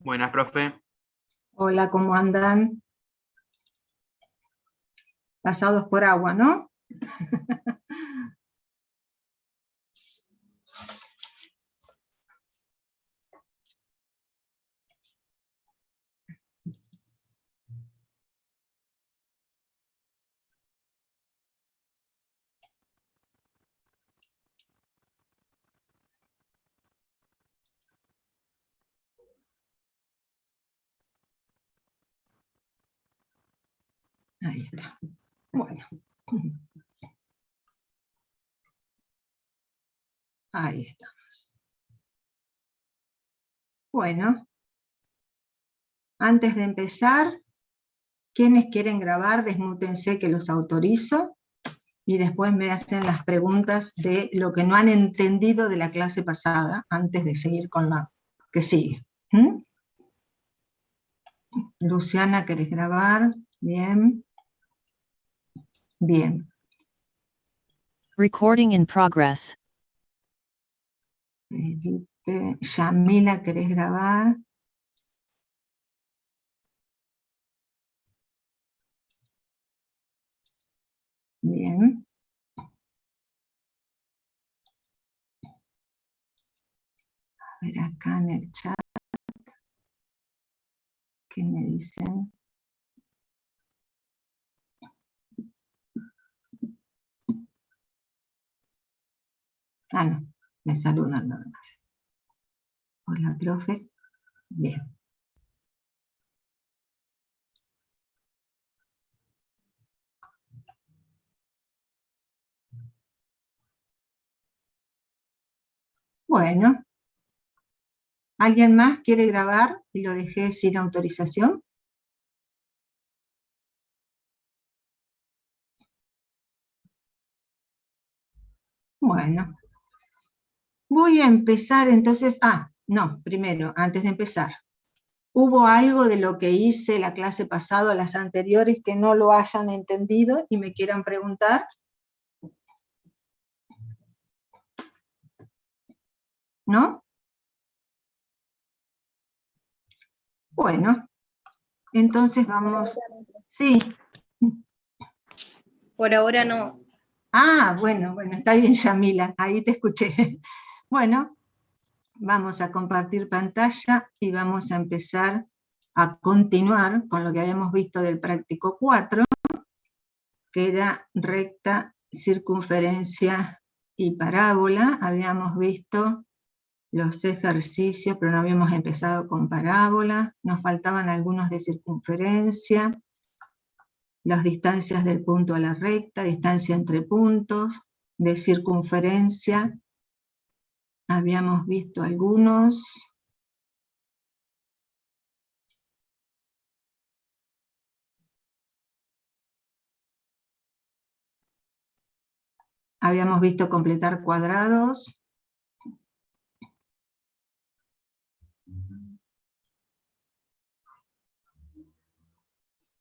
Buenas, profe. Hola, ¿cómo andan? Pasados por agua, ¿no? Ahí está. Bueno. Ahí estamos. Bueno. Antes de empezar, quienes quieren grabar, desmútense que los autorizo y después me hacen las preguntas de lo que no han entendido de la clase pasada, antes de seguir con la que sigue. Luciana, ¿querés grabar? Bien. Bien. Recording in progress. Felipe, Yamila, ¿querés grabar? Bien. A ver acá en el chat. ¿Qué me dicen? Ah, no, me saludan nada más. Hola, profe. Bien. Bueno. ¿Alguien más quiere grabar y lo dejé sin autorización? Bueno. Voy a empezar entonces. No, primero, antes de empezar. ¿Hubo algo de lo que hice la clase pasada o las anteriores que no lo hayan entendido y me quieran preguntar? ¿No? Bueno, entonces vamos. Sí. Por ahora no. Bueno, está bien, Yamila, ahí te escuché. Bueno, vamos a compartir pantalla y vamos a empezar a continuar con lo que habíamos visto del práctico 4, que era recta, circunferencia y parábola. Habíamos visto los ejercicios, pero no habíamos empezado con parábola. Nos faltaban algunos de circunferencia, las distancias del punto a la recta, distancia entre puntos, de circunferencia. Habíamos visto algunos. Habíamos visto completar cuadrados.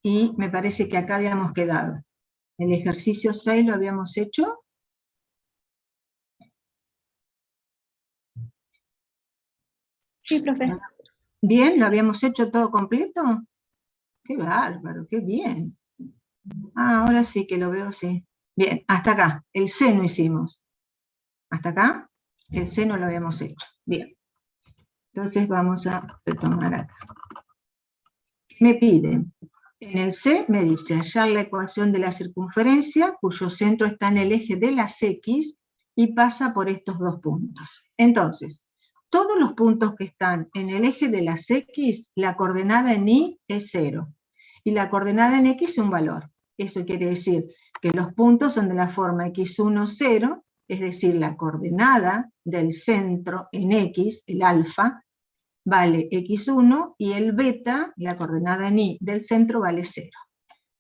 Y me parece que acá habíamos quedado. El ejercicio 6 lo habíamos hecho. Sí, profe. Bien, ¿lo habíamos hecho todo completo? Qué bárbaro, qué bien. Ahora sí que lo veo, sí. Bien, hasta acá, el seno hicimos. Hasta acá, el seno lo habíamos hecho. Bien. Entonces vamos a retomar acá. Me piden, en el C me dice hallar la ecuación de la circunferencia, cuyo centro está en el eje de las X y pasa por estos dos puntos. Entonces, todos los puntos que están en el eje de las X, la coordenada en Y es 0. Y la coordenada en X es un valor. Eso quiere decir que los puntos son de la forma x1, 0, es decir, la coordenada del centro en X, el alfa, vale x1 y el beta, la coordenada en Y del centro, vale 0.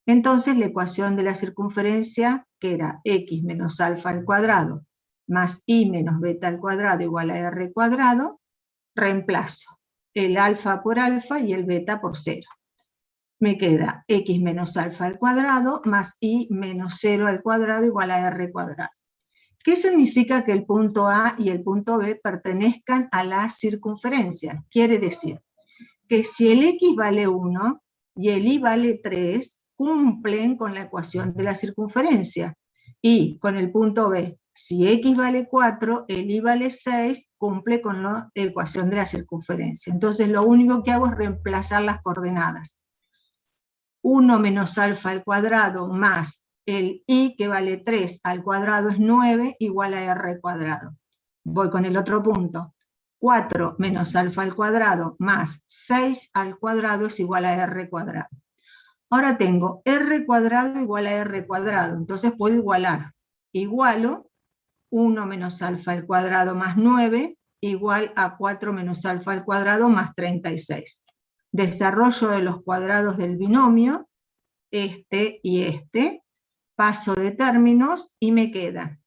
Entonces la ecuación de la circunferencia, que era x menos alfa al cuadrado más y menos beta al cuadrado igual a r cuadrado, reemplazo el alfa por alfa y el beta por 0. Me queda x menos alfa al cuadrado más y menos 0 al cuadrado igual a r cuadrado. ¿Qué significa que el punto A y el punto B pertenezcan a la circunferencia? Quiere decir que si el X vale 1 y el Y vale 3, cumplen con la ecuación de la circunferencia. Y con el punto B, si X vale 4, el Y vale 6, cumple con la ecuación de la circunferencia. Entonces lo único que hago es reemplazar las coordenadas. 1 menos alfa al cuadrado más el Y, que vale 3 al cuadrado es 9, igual a R cuadrado. Voy con el otro punto. 4 menos alfa al cuadrado más 6 al cuadrado es igual a R cuadrado. Ahora tengo R cuadrado igual a R cuadrado, entonces puedo igualar. Igualo 1 menos alfa al cuadrado más 9 igual a 4 menos alfa al cuadrado más 36. Desarrollo de los cuadrados del binomio, este y este, paso de términos y me queda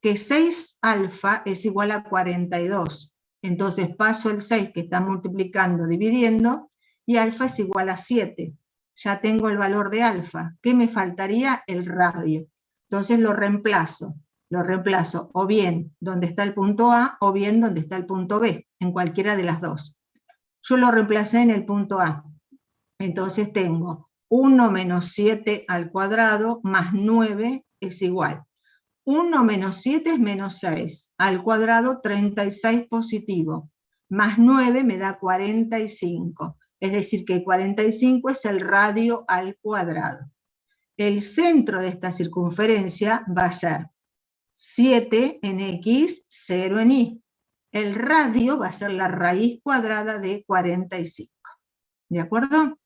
que 6 alfa es igual a 42. Entonces paso el 6 que está multiplicando, dividiendo, y alfa es igual a 7. Ya tengo el valor de alfa. ¿Qué me faltaría? El radio. Entonces lo reemplazo o bien donde está el punto A o bien donde está el punto B, en cualquiera de las dos. Yo lo reemplacé en el punto A. Entonces tengo 1 menos 7 al cuadrado más 9 es igual. 1 menos 7 es menos 6, al cuadrado 36 positivo, más 9 me da 45, es decir que 45 es el radio al cuadrado. El centro de esta circunferencia va a ser 7 en X, 0 en Y. El radio va a ser la raíz cuadrada de 45. ¿De acuerdo?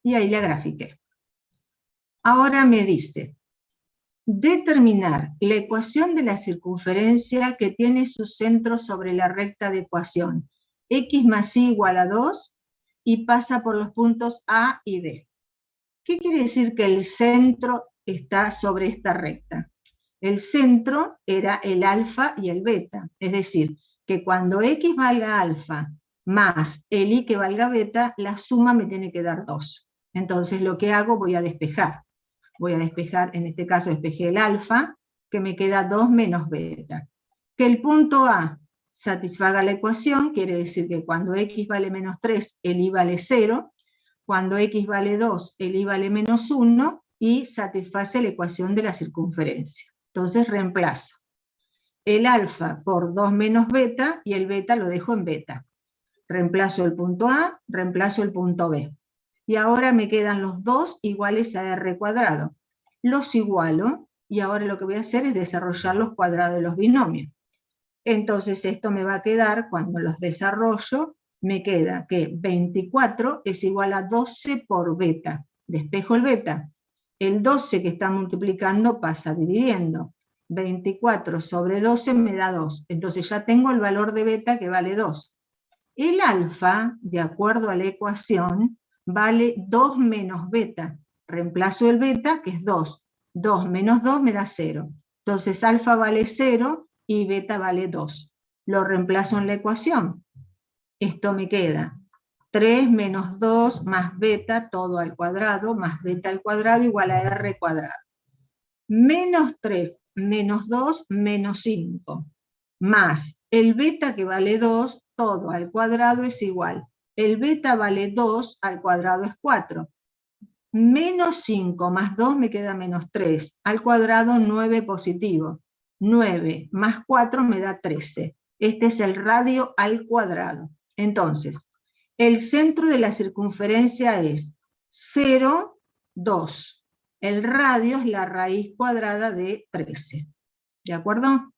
Y ahí la grafiqué. Ahora me dice, determinar la ecuación de la circunferencia que tiene su centro sobre la recta de ecuación, X más Y igual a 2, y pasa por los puntos A y B. ¿Qué quiere decir que el centro está sobre esta recta? El centro era el alfa y el beta, es decir, que cuando X valga alfa más el Y que valga beta, la suma me tiene que dar 2. Entonces lo que hago, voy a despejar. Voy a despejar, en este caso despejé el alfa, que me queda 2 menos beta. Que el punto A satisfaga la ecuación, quiere decir que cuando X vale menos 3, el Y vale 0, cuando X vale 2, el Y vale menos 1, y satisface la ecuación de la circunferencia. Entonces reemplazo el alfa por 2 menos beta, y el beta lo dejo en beta. Reemplazo el punto A, reemplazo el punto B. Y ahora me quedan los dos iguales a R cuadrado. Los igualo, y ahora lo que voy a hacer es desarrollar los cuadrados de los binomios. Entonces esto me va a quedar, cuando los desarrollo, me queda que 24 es igual a 12 por beta. Despejo el beta. El 12 que está multiplicando pasa dividiendo. 24 sobre 12 me da 2. Entonces ya tengo el valor de beta que vale 2. El alfa, de acuerdo a la ecuación, vale 2 menos beta. Reemplazo el beta, que es 2. 2 menos 2 me da 0. Entonces alfa vale 0 y beta vale 2. Lo reemplazo en la ecuación. Esto me queda 3 menos 2 más beta, todo al cuadrado, más beta al cuadrado igual a R cuadrado. Menos 3 menos 2 menos 5. Más el beta que vale 2, todo al cuadrado es igual. El beta vale 2, al cuadrado es 4. Menos 5 más 2 me queda menos 3. Al cuadrado 9 positivo. 9 más 4 me da 13. Este es el radio al cuadrado. Entonces, el centro de la circunferencia es 0, 2. El radio es la raíz cuadrada de 13. ¿De acuerdo?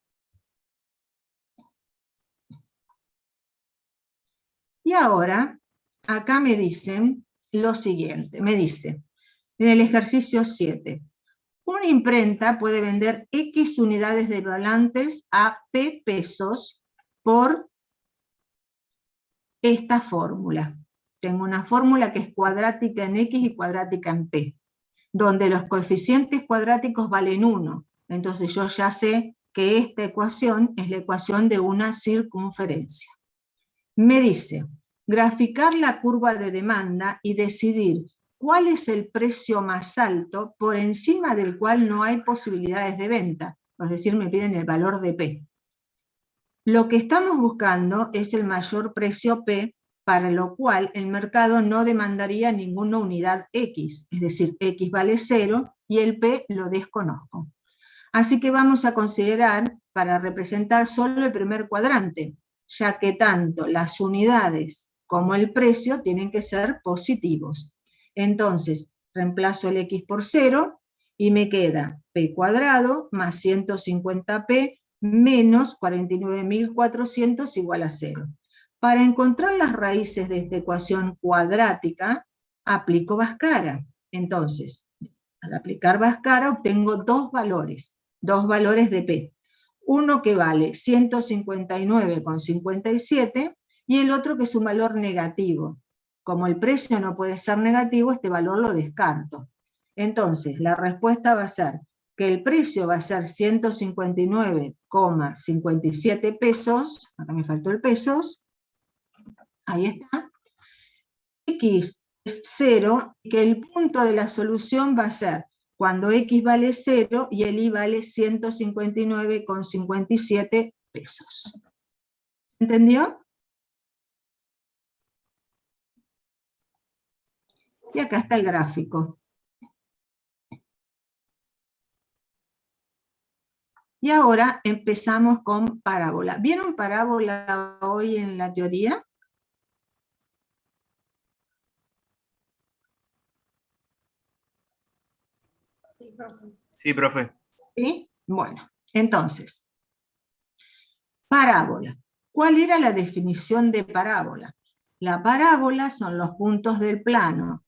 Y ahora, acá me dicen lo siguiente, me dice, en el ejercicio 7, una imprenta puede vender X unidades de volantes a P pesos por esta fórmula. Tengo una fórmula que es cuadrática en X y cuadrática en P, donde los coeficientes cuadráticos valen 1. Entonces yo ya sé que esta ecuación es la ecuación de una circunferencia. Me dice, graficar la curva de demanda y decidir cuál es el precio más alto por encima del cual no hay posibilidades de venta. Es decir, me piden el valor de P. Lo que estamos buscando es el mayor precio P, para lo cual el mercado no demandaría ninguna unidad X, es decir, X vale 0 y el P lo desconozco. Así que vamos a considerar para representar solo el primer cuadrante, ya que tanto las unidades como el precio tienen que ser positivos. Entonces, reemplazo el X por 0 y me queda P cuadrado más 150P menos 49.400 igual a 0. Para encontrar las raíces de esta ecuación cuadrática, aplico Bhaskara. Entonces, al aplicar Bhaskara obtengo dos valores de P. Uno que vale 159,57 y el otro que es un valor negativo. Como el precio no puede ser negativo, este valor lo descarto. Entonces, la respuesta va a ser que el precio va a ser 159,57 pesos, acá me faltó el pesos, ahí está, X es 0, y que el punto de la solución va a ser cuando X vale 0 y el Y vale 159,57 pesos. ¿Entendió? Y acá está el gráfico. Y ahora empezamos con parábola. ¿Vieron parábola hoy en la teoría? Sí, profe. ¿Sí? Bueno, entonces, parábola. ¿Cuál era la definición de parábola? La parábola son los puntos del plano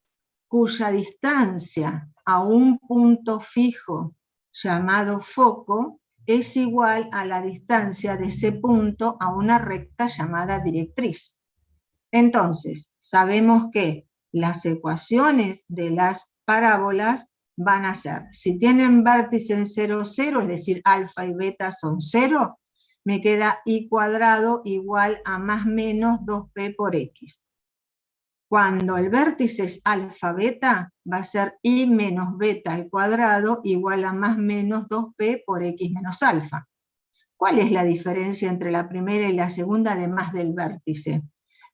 cuya distancia a un punto fijo llamado foco es igual a la distancia de ese punto a una recta llamada directriz. Entonces, sabemos que las ecuaciones de las parábolas van a ser, si tienen vértice en 0, 0, es decir, alfa y beta son 0, me queda y cuadrado igual a más menos 2p por x. Cuando el vértice es alfa beta, va a ser y menos beta al cuadrado igual a más menos 2p por x menos alfa. ¿Cuál es la diferencia entre la primera y la segunda además del vértice?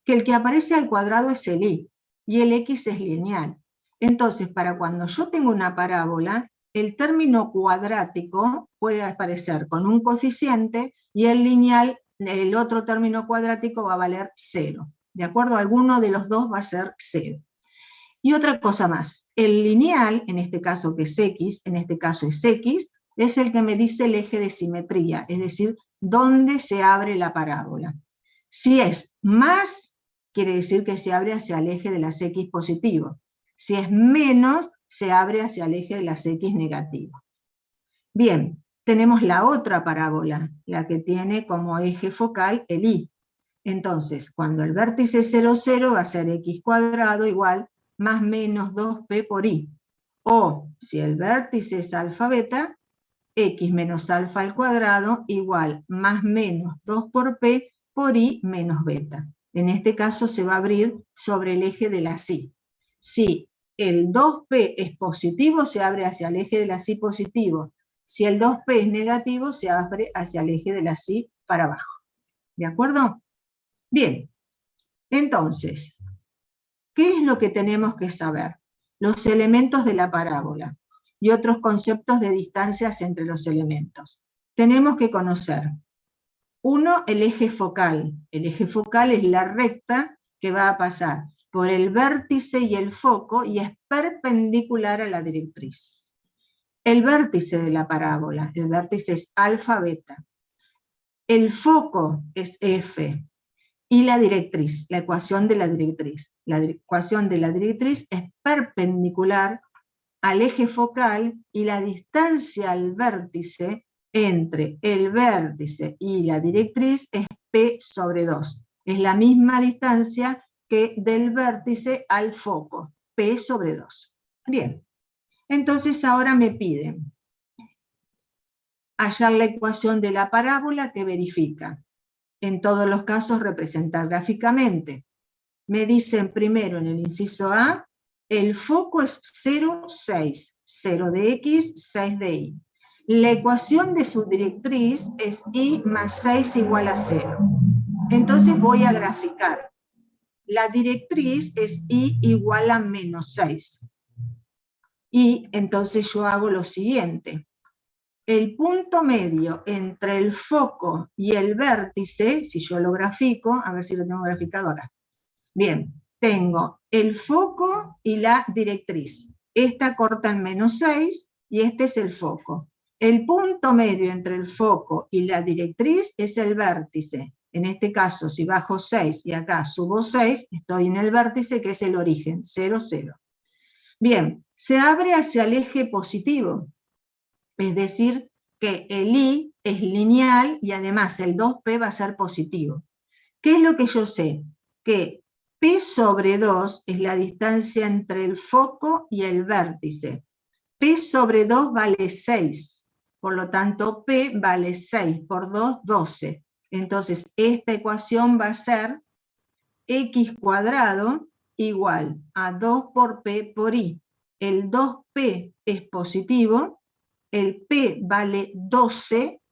Que el que aparece al cuadrado es el y el x es lineal. Entonces, para cuando yo tengo una parábola, el término cuadrático puede aparecer con un coeficiente y el lineal, el otro término cuadrático va a valer 0. ¿De acuerdo? Alguno de los dos va a ser 0. Y otra cosa más, el lineal, en este caso que es x, en este caso es x, es el que me dice el eje de simetría, es decir, dónde se abre la parábola. Si es más, quiere decir que se abre hacia el eje de las x positivo. Si es menos, se abre hacia el eje de las x negativo. Bien, tenemos la otra parábola, la que tiene como eje focal el y. Entonces, cuando el vértice es 0, 0, va a ser x cuadrado igual más menos 2p por y. O, si el vértice es alfa beta, x menos alfa al cuadrado igual más menos 2 por p por y menos beta. En este caso se va a abrir sobre el eje de la y. Si el 2p es positivo, se abre hacia el eje de la y positivo. Si el 2p es negativo, se abre hacia el eje de la y para abajo. ¿De acuerdo? Bien, entonces, ¿qué es lo que tenemos que saber? Los elementos de la parábola y otros conceptos de distancias entre los elementos. Tenemos que conocer, uno, el eje focal. El eje focal es la recta que va a pasar por el vértice y el foco y es perpendicular a la directriz. El vértice de la parábola, el vértice es alfa beta. El foco es f. Y la directriz, la ecuación de la directriz. La ecuación de la directriz es perpendicular al eje focal y la distancia al vértice entre el vértice y la directriz es P sobre 2. Es la misma distancia que del vértice al foco, P sobre 2. Bien, entonces ahora me piden hallar la ecuación de la parábola que verifica. En todos los casos representar gráficamente. Me dicen primero en el inciso A, el foco es 0, 6, 0 de X, 6 de Y. La ecuación de su directriz es y más 6 igual a 0. Entonces voy a graficar. La directriz es y igual a menos 6. Y entonces yo hago lo siguiente. El punto medio entre el foco y el vértice, si yo lo grafico, a ver si lo tengo graficado acá. Bien, tengo el foco y la directriz. Esta corta en menos 6 y este es el foco. El punto medio entre el foco y la directriz es el vértice. En este caso, si bajo 6 y acá subo 6, estoy en el vértice que es el origen, 0, 0. Bien, se abre hacia el eje positivo. Es decir, que el I es lineal y además el 2P va a ser positivo. ¿Qué es lo que yo sé? Que P sobre 2 es la distancia entre el foco y el vértice. P sobre 2 vale 6. Por lo tanto, P vale 6 por 2, 12. Entonces, esta ecuación va a ser X cuadrado igual a 2 por P por I. El 2P es positivo. El P vale 12,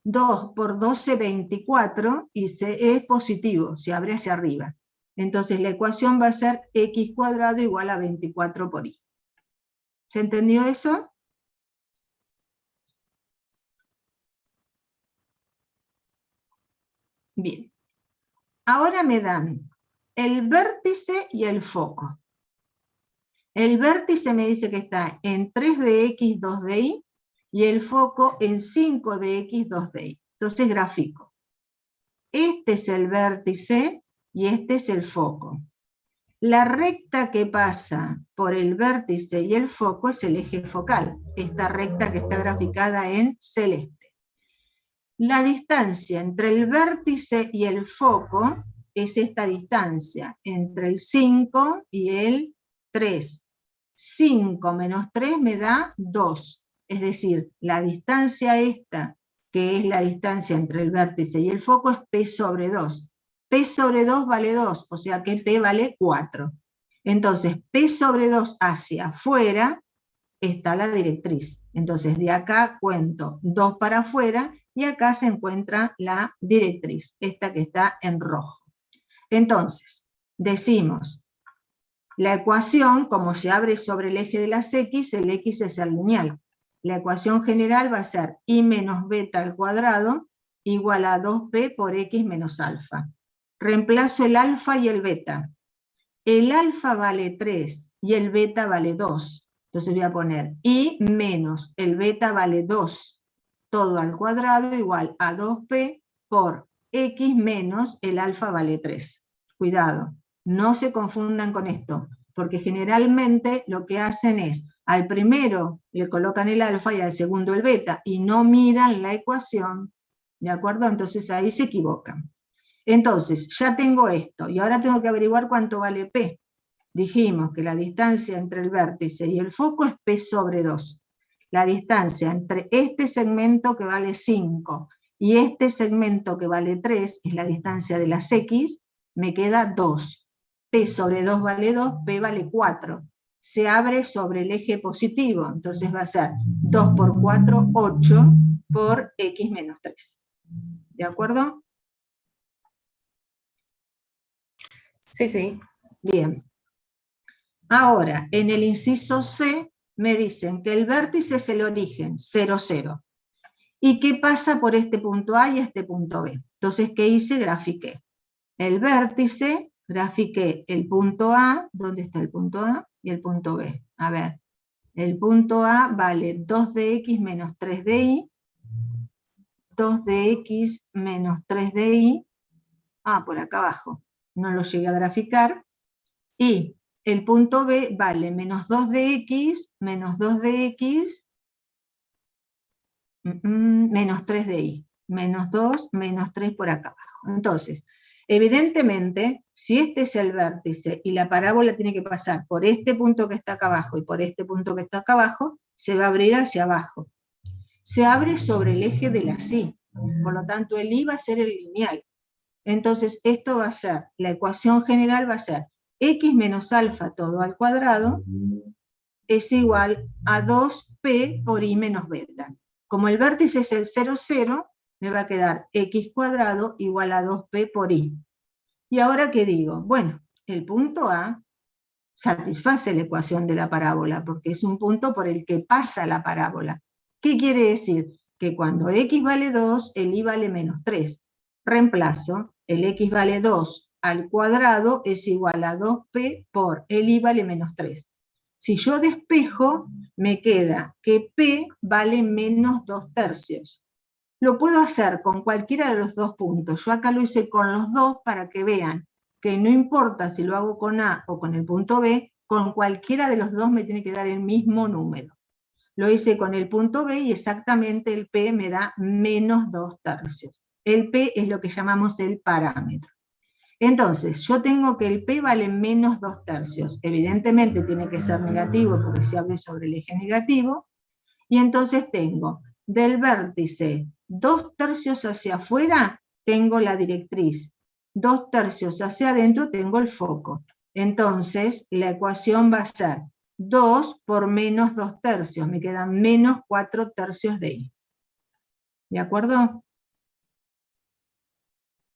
2 por 12, 24, y es positivo, se abre hacia arriba. Entonces la ecuación va a ser X cuadrado igual a 24 por Y. ¿Se entendió eso? Bien. Ahora me dan el vértice y el foco. El vértice me dice que está en 3 de X, 2 de Y, y el foco en 5 de X, 2 de Y. Entonces grafico. Este es el vértice y este es el foco. La recta que pasa por el vértice y el foco es el eje focal. Esta recta que está graficada en celeste. La distancia entre el vértice y el foco es esta distancia, entre el 5 y el 3. 5 menos 3 me da 2. Es decir, la distancia esta, que es la distancia entre el vértice y el foco, es P sobre 2. P sobre 2 vale 2, o sea que P vale 4. Entonces, P sobre 2 hacia afuera está la directriz. Entonces, de acá cuento 2 para afuera y acá se encuentra la directriz, esta que está en rojo. Entonces, decimos, la ecuación, como se abre sobre el eje de las X, el X es el lineal. La ecuación general va a ser I menos beta al cuadrado igual a 2P por X menos alfa. Reemplazo el alfa y el beta. El alfa vale 3 y el beta vale 2. Entonces voy a poner I menos el beta vale 2. Todo al cuadrado igual a 2P por X menos el alfa vale 3. Cuidado, no se confundan con esto, porque generalmente lo que hacen es, al primero le colocan el alfa y al segundo el beta, y no miran la ecuación, ¿de acuerdo? Entonces ahí se equivocan. Entonces, ya tengo esto, y ahora tengo que averiguar cuánto vale P. Dijimos que la distancia entre el vértice y el foco es P sobre 2. La distancia entre este segmento que vale 5 y este segmento que vale 3, es la distancia de las X, me queda 2. P sobre 2 vale 2, P vale 4. Se abre sobre el eje positivo, entonces va a ser 2 por 4, 8 por X menos 3. ¿De acuerdo? Sí, sí. Bien. Ahora, en el inciso C, me dicen que el vértice es el origen, 0, 0. ¿Y qué pasa por este punto A y este punto B? Entonces, ¿qué hice? Grafiqué. El vértice, grafiqué el punto A, ¿dónde está el punto A? Y el punto B. A ver, el punto A vale 2 de X menos 3 de Y, 2 de X menos 3 de Y, por acá abajo, no lo llegué a graficar, y el punto B vale menos 2 de X, menos 2 de X, menos 3 de Y. Menos 2, menos 3 por acá abajo. Entonces, evidentemente, si este es el vértice y la parábola tiene que pasar por este punto que está acá abajo y por este punto que está acá abajo, se va a abrir hacia abajo. Se abre sobre el eje de la Y. Por lo tanto, el Y va a ser el lineal. Entonces, esto va a ser, la ecuación general va a ser X menos alfa todo al cuadrado es igual a 2P por I menos beta. como el vértice es el 0, 0, me va a quedar x cuadrado igual a 2p por y. ¿Y ahora qué digo? Bueno, el punto A satisface la ecuación de la parábola, porque es un punto por el que pasa la parábola. ¿Qué quiere decir? Que cuando x vale 2, el y vale menos 3. Reemplazo, el x vale 2 al cuadrado es igual a 2p por el y vale menos 3. Si yo despejo, me queda que p vale menos 2/3. Lo puedo hacer con cualquiera de los dos puntos. Yo acá lo hice con los dos para que vean que no importa si lo hago con A o con el punto B, con cualquiera de los dos me tiene que dar el mismo número. Lo hice con el punto B y exactamente el P me da menos 2/3. El P es lo que llamamos el parámetro. Entonces, yo tengo que el P vale menos 2/3. Evidentemente tiene que ser negativo porque se abre sobre el eje negativo. Y entonces tengo del vértice 2/3 hacia afuera, tengo la directriz. 2/3 hacia adentro tengo el foco. Entonces, la ecuación va a ser 2 por menos 2/3. Me quedan menos 4/3 de y. ¿De acuerdo?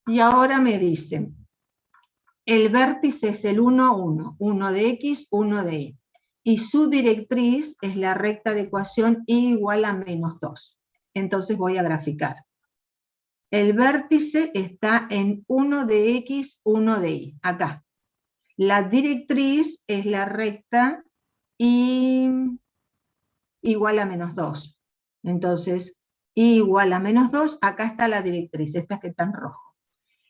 Y ahora me dicen, el vértice es el 1, 1. 1 de x, 1 de y. Y su directriz es la recta de ecuación y igual a menos 2. Entonces voy a graficar. El vértice está en 1 de x, 1 de y, acá. La directriz es la recta y igual a menos 2. Entonces, y igual a menos 2, acá está la directriz, esta que está en rojo.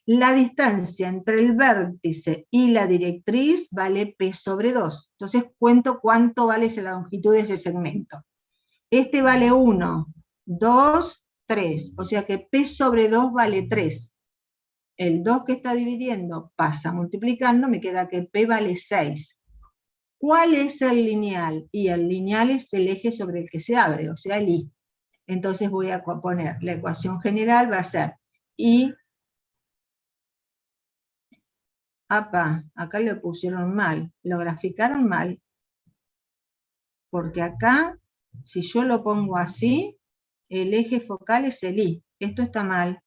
La distancia entre el vértice y la directriz vale p sobre 2. Entonces cuento cuánto vale la longitud de ese segmento. Este vale 1, 2, 3. O sea que p sobre 2 vale 3. El 2 que está dividiendo pasa multiplicando, me queda que p vale 6. ¿Cuál es el lineal? Y el lineal es el eje sobre el que se abre, o sea el y. Entonces voy a poner, la ecuación general va a ser y... Acá lo pusieron mal, lo graficaron mal, porque acá, si yo lo pongo así, el eje focal es el y. Esto está mal,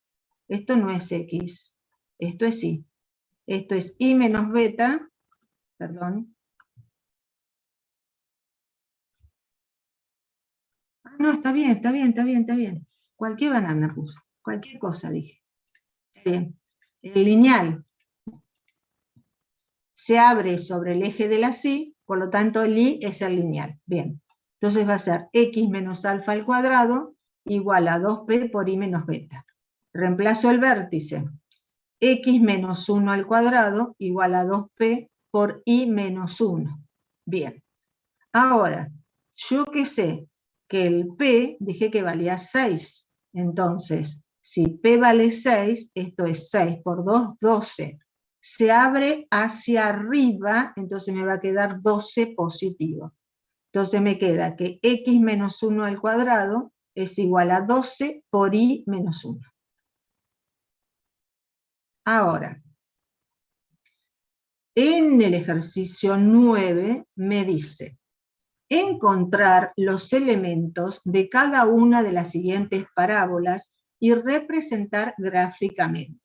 esto no es x, esto es y. Esto es y menos beta, perdón. No, está bien, está bien, está bien, está bien. Cualquier banana puso, cualquier cosa dije. Está bien. El lineal se abre sobre el eje de la y, por lo tanto el y es el lineal. Bien, entonces va a ser x menos alfa al cuadrado igual a 2p por y menos beta. Reemplazo el vértice. X menos 1 al cuadrado igual a 2p por y menos 1. Bien, ahora, yo que sé que el p dije que valía 6. Entonces, si p vale 6, esto es 6 por 2, 12. Se abre hacia arriba, entonces me va a quedar 12 positivo. Entonces me queda que x menos 1 al cuadrado es igual a 12 por y menos 1. Ahora, en el ejercicio 9 me dice encontrar los elementos de cada una de las siguientes parábolas y representar gráficamente.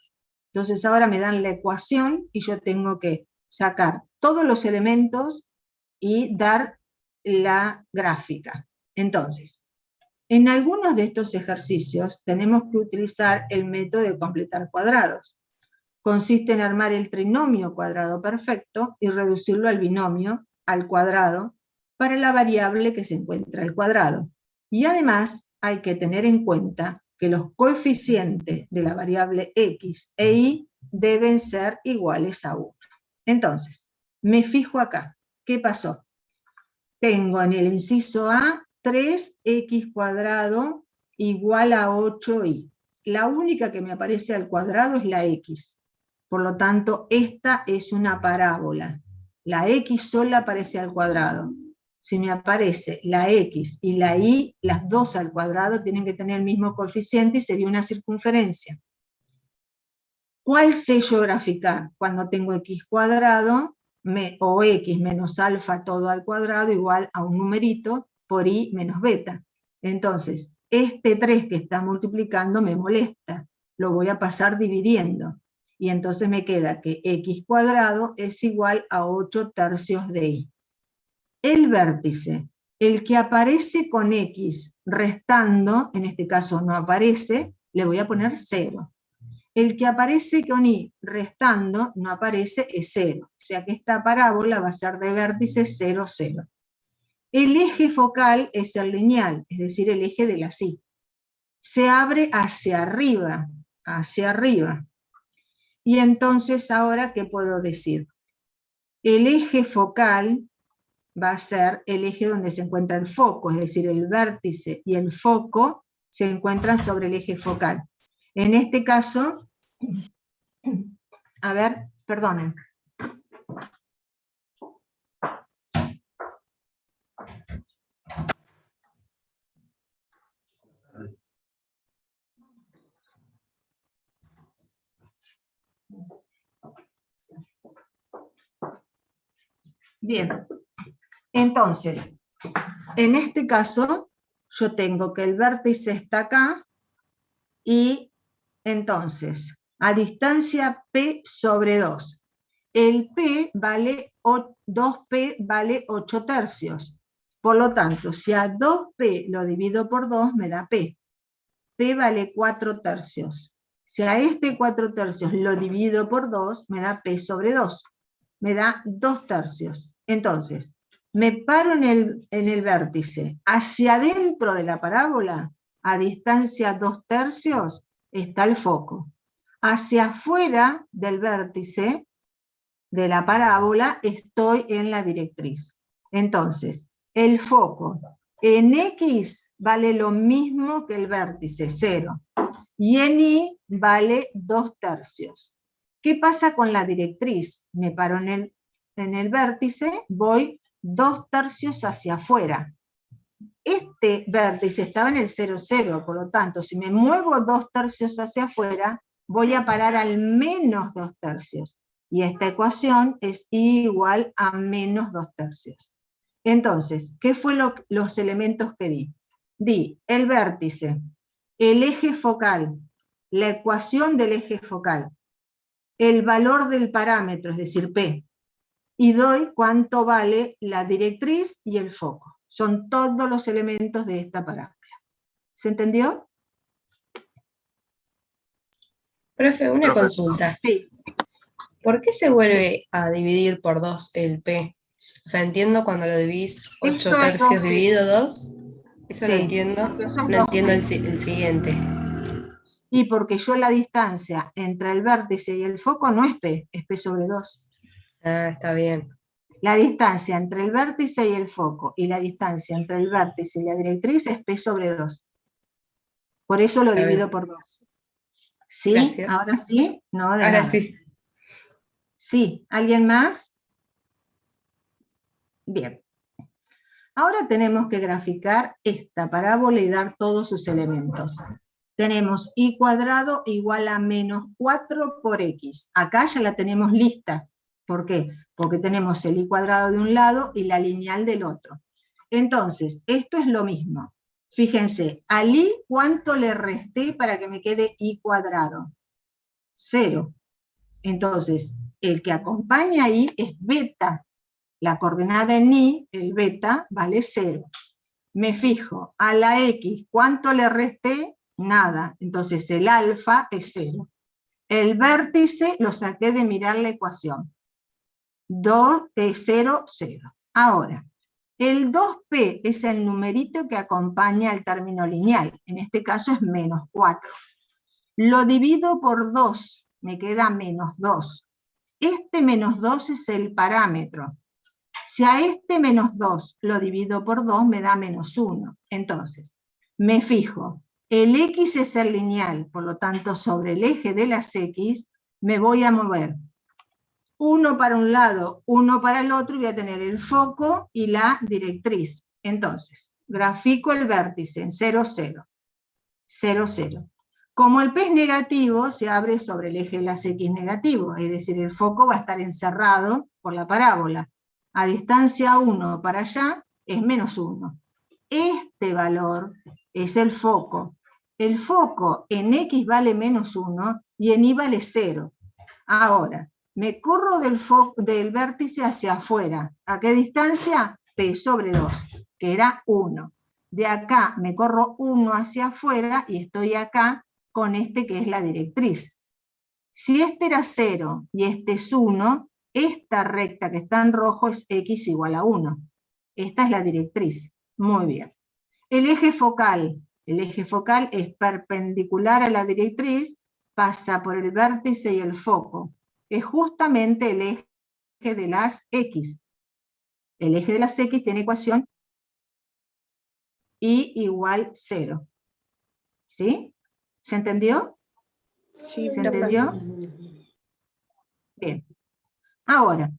Entonces ahora me dan la ecuación y yo tengo que sacar todos los elementos y dar la gráfica. Entonces, en algunos de estos ejercicios tenemos que utilizar el método de completar cuadrados. Consiste en armar el trinomio cuadrado perfecto y reducirlo al binomio, al cuadrado, para la variable que se encuentra al cuadrado. Y además hay que tener en cuenta que los coeficientes de la variable x e y deben ser iguales a 1. Entonces, me fijo acá. ¿Qué pasó? Tengo en el inciso A 3x cuadrado igual a 8y. La única que me aparece al cuadrado es la x. Por lo tanto, esta es una parábola. La x sola aparece al cuadrado. Si me aparece la x y la y, las dos al cuadrado tienen que tener el mismo coeficiente y sería una circunferencia. ¿Cuál sé yo graficar? Cuando tengo x cuadrado o x menos alfa todo al cuadrado igual a un numerito por y menos beta. Entonces, este 3 que está multiplicando me molesta, lo voy a pasar dividiendo, y entonces me queda que x cuadrado es igual a 8/3 de y. El vértice, el que aparece con x restando, en este caso no aparece, le voy a poner 0. El que aparece con y restando, no aparece, es 0. O sea que esta parábola va a ser de vértice 0, 0. El eje focal es el lineal, es decir, el eje de la y. Se abre hacia arriba, hacia arriba. Y entonces, ahora, ¿qué puedo decir? El eje focal va a ser el eje donde se encuentra el foco, es decir, el vértice y el foco se encuentran sobre el eje focal. En este caso, a ver, perdonen. Bien, entonces, en este caso, yo tengo que el vértice está acá, y entonces, a distancia P sobre 2. El P vale, 2P vale 8/3. Por lo tanto, si a 2P lo divido por 2, me da P. P vale 4/3. Si a este 4/3 lo divido por 2, me da P sobre 2. Me da 2/3. Entonces, me paro en el vértice. Hacia adentro de la parábola, a distancia 2/3, está el foco. Hacia afuera del vértice de la parábola estoy en la directriz. Entonces, el foco en X vale lo mismo que el vértice, 0. Y en Y vale 2/3. ¿Qué pasa con la directriz? Me paro en el vértice, voy 2/3 hacia afuera. Este vértice estaba en el 0, 0, por lo tanto, si me muevo 2/3 hacia afuera, voy a parar al menos 2/3. Y esta ecuación es y igual a menos 2/3. Entonces, ¿qué fue los elementos que di? Di el vértice, el eje focal, la ecuación del eje focal, el valor del parámetro, es decir, P, y doy cuánto vale la directriz y el foco. Son todos los elementos de esta parábola. ¿Se entendió? Profe, una consulta. Sí. ¿Por qué se vuelve a dividir por 2 el P? O sea, entiendo cuando lo dividís 8/3 dividido 2. Eso Sí, lo entiendo. eso es No entiendo el 2P. siguiente. Y porque yo la distancia entre el vértice y el foco no es P, es P sobre 2. Ah, está bien. La distancia entre el vértice y el foco y la distancia entre el vértice y la directriz es P sobre 2. Por eso lo Está divido bien. por 2. ¿Sí? Gracias. ¿Ahora sí? No, de Ahora nada. sí. Sí, ¿alguien más? Bien. Ahora tenemos que graficar esta parábola y dar todos sus elementos. Tenemos y cuadrado igual a menos 4 por x. Acá ya la tenemos lista. ¿Por qué? Porque tenemos el y cuadrado de un lado y la lineal del otro. Entonces, esto es lo mismo. Fíjense, al y, ¿cuánto le resté para que me quede y cuadrado? 0. Entonces, el que acompaña ahí es beta. La coordenada en y, el beta, vale 0. Me fijo, a la x, ¿cuánto le resté? Nada. Entonces el alfa es 0. El vértice lo saqué de mirar la ecuación. 2 es 0, 0. Ahora, el 2p es el numerito que acompaña al término lineal. En este caso es menos 4. Lo divido por 2, me queda menos 2. Este menos 2 es el parámetro. Si a este menos 2 lo divido por 2, me da menos 1. Entonces, me fijo, el x es el lineal, por lo tanto, sobre el eje de las x, me voy a mover uno para un lado, uno para el otro, y voy a tener el foco y la directriz. Entonces, grafico el vértice en 0, 0. 0, 0. Como el P es negativo, se abre sobre el eje de las x negativo, es decir, el foco va a estar encerrado por la parábola. A distancia 1 para allá es menos 1. Este valor es el foco. El foco en X vale menos 1 y en Y vale 0. Ahora, me corro del vértice hacia afuera. ¿A qué distancia? P sobre 2, que era 1. De acá me corro 1 hacia afuera y estoy acá con este que es la directriz. Si este era 0 y este es 1, esta recta que está en rojo es X igual a 1. Esta es la directriz. Muy bien. El eje focal es perpendicular a la directriz, pasa por el vértice y el foco. Es justamente el eje de las X. El eje de las X tiene ecuación Y igual 0. ¿Sí? ¿Se entendió? Sí, ¿Se profe. entendió? Bien. Ahora,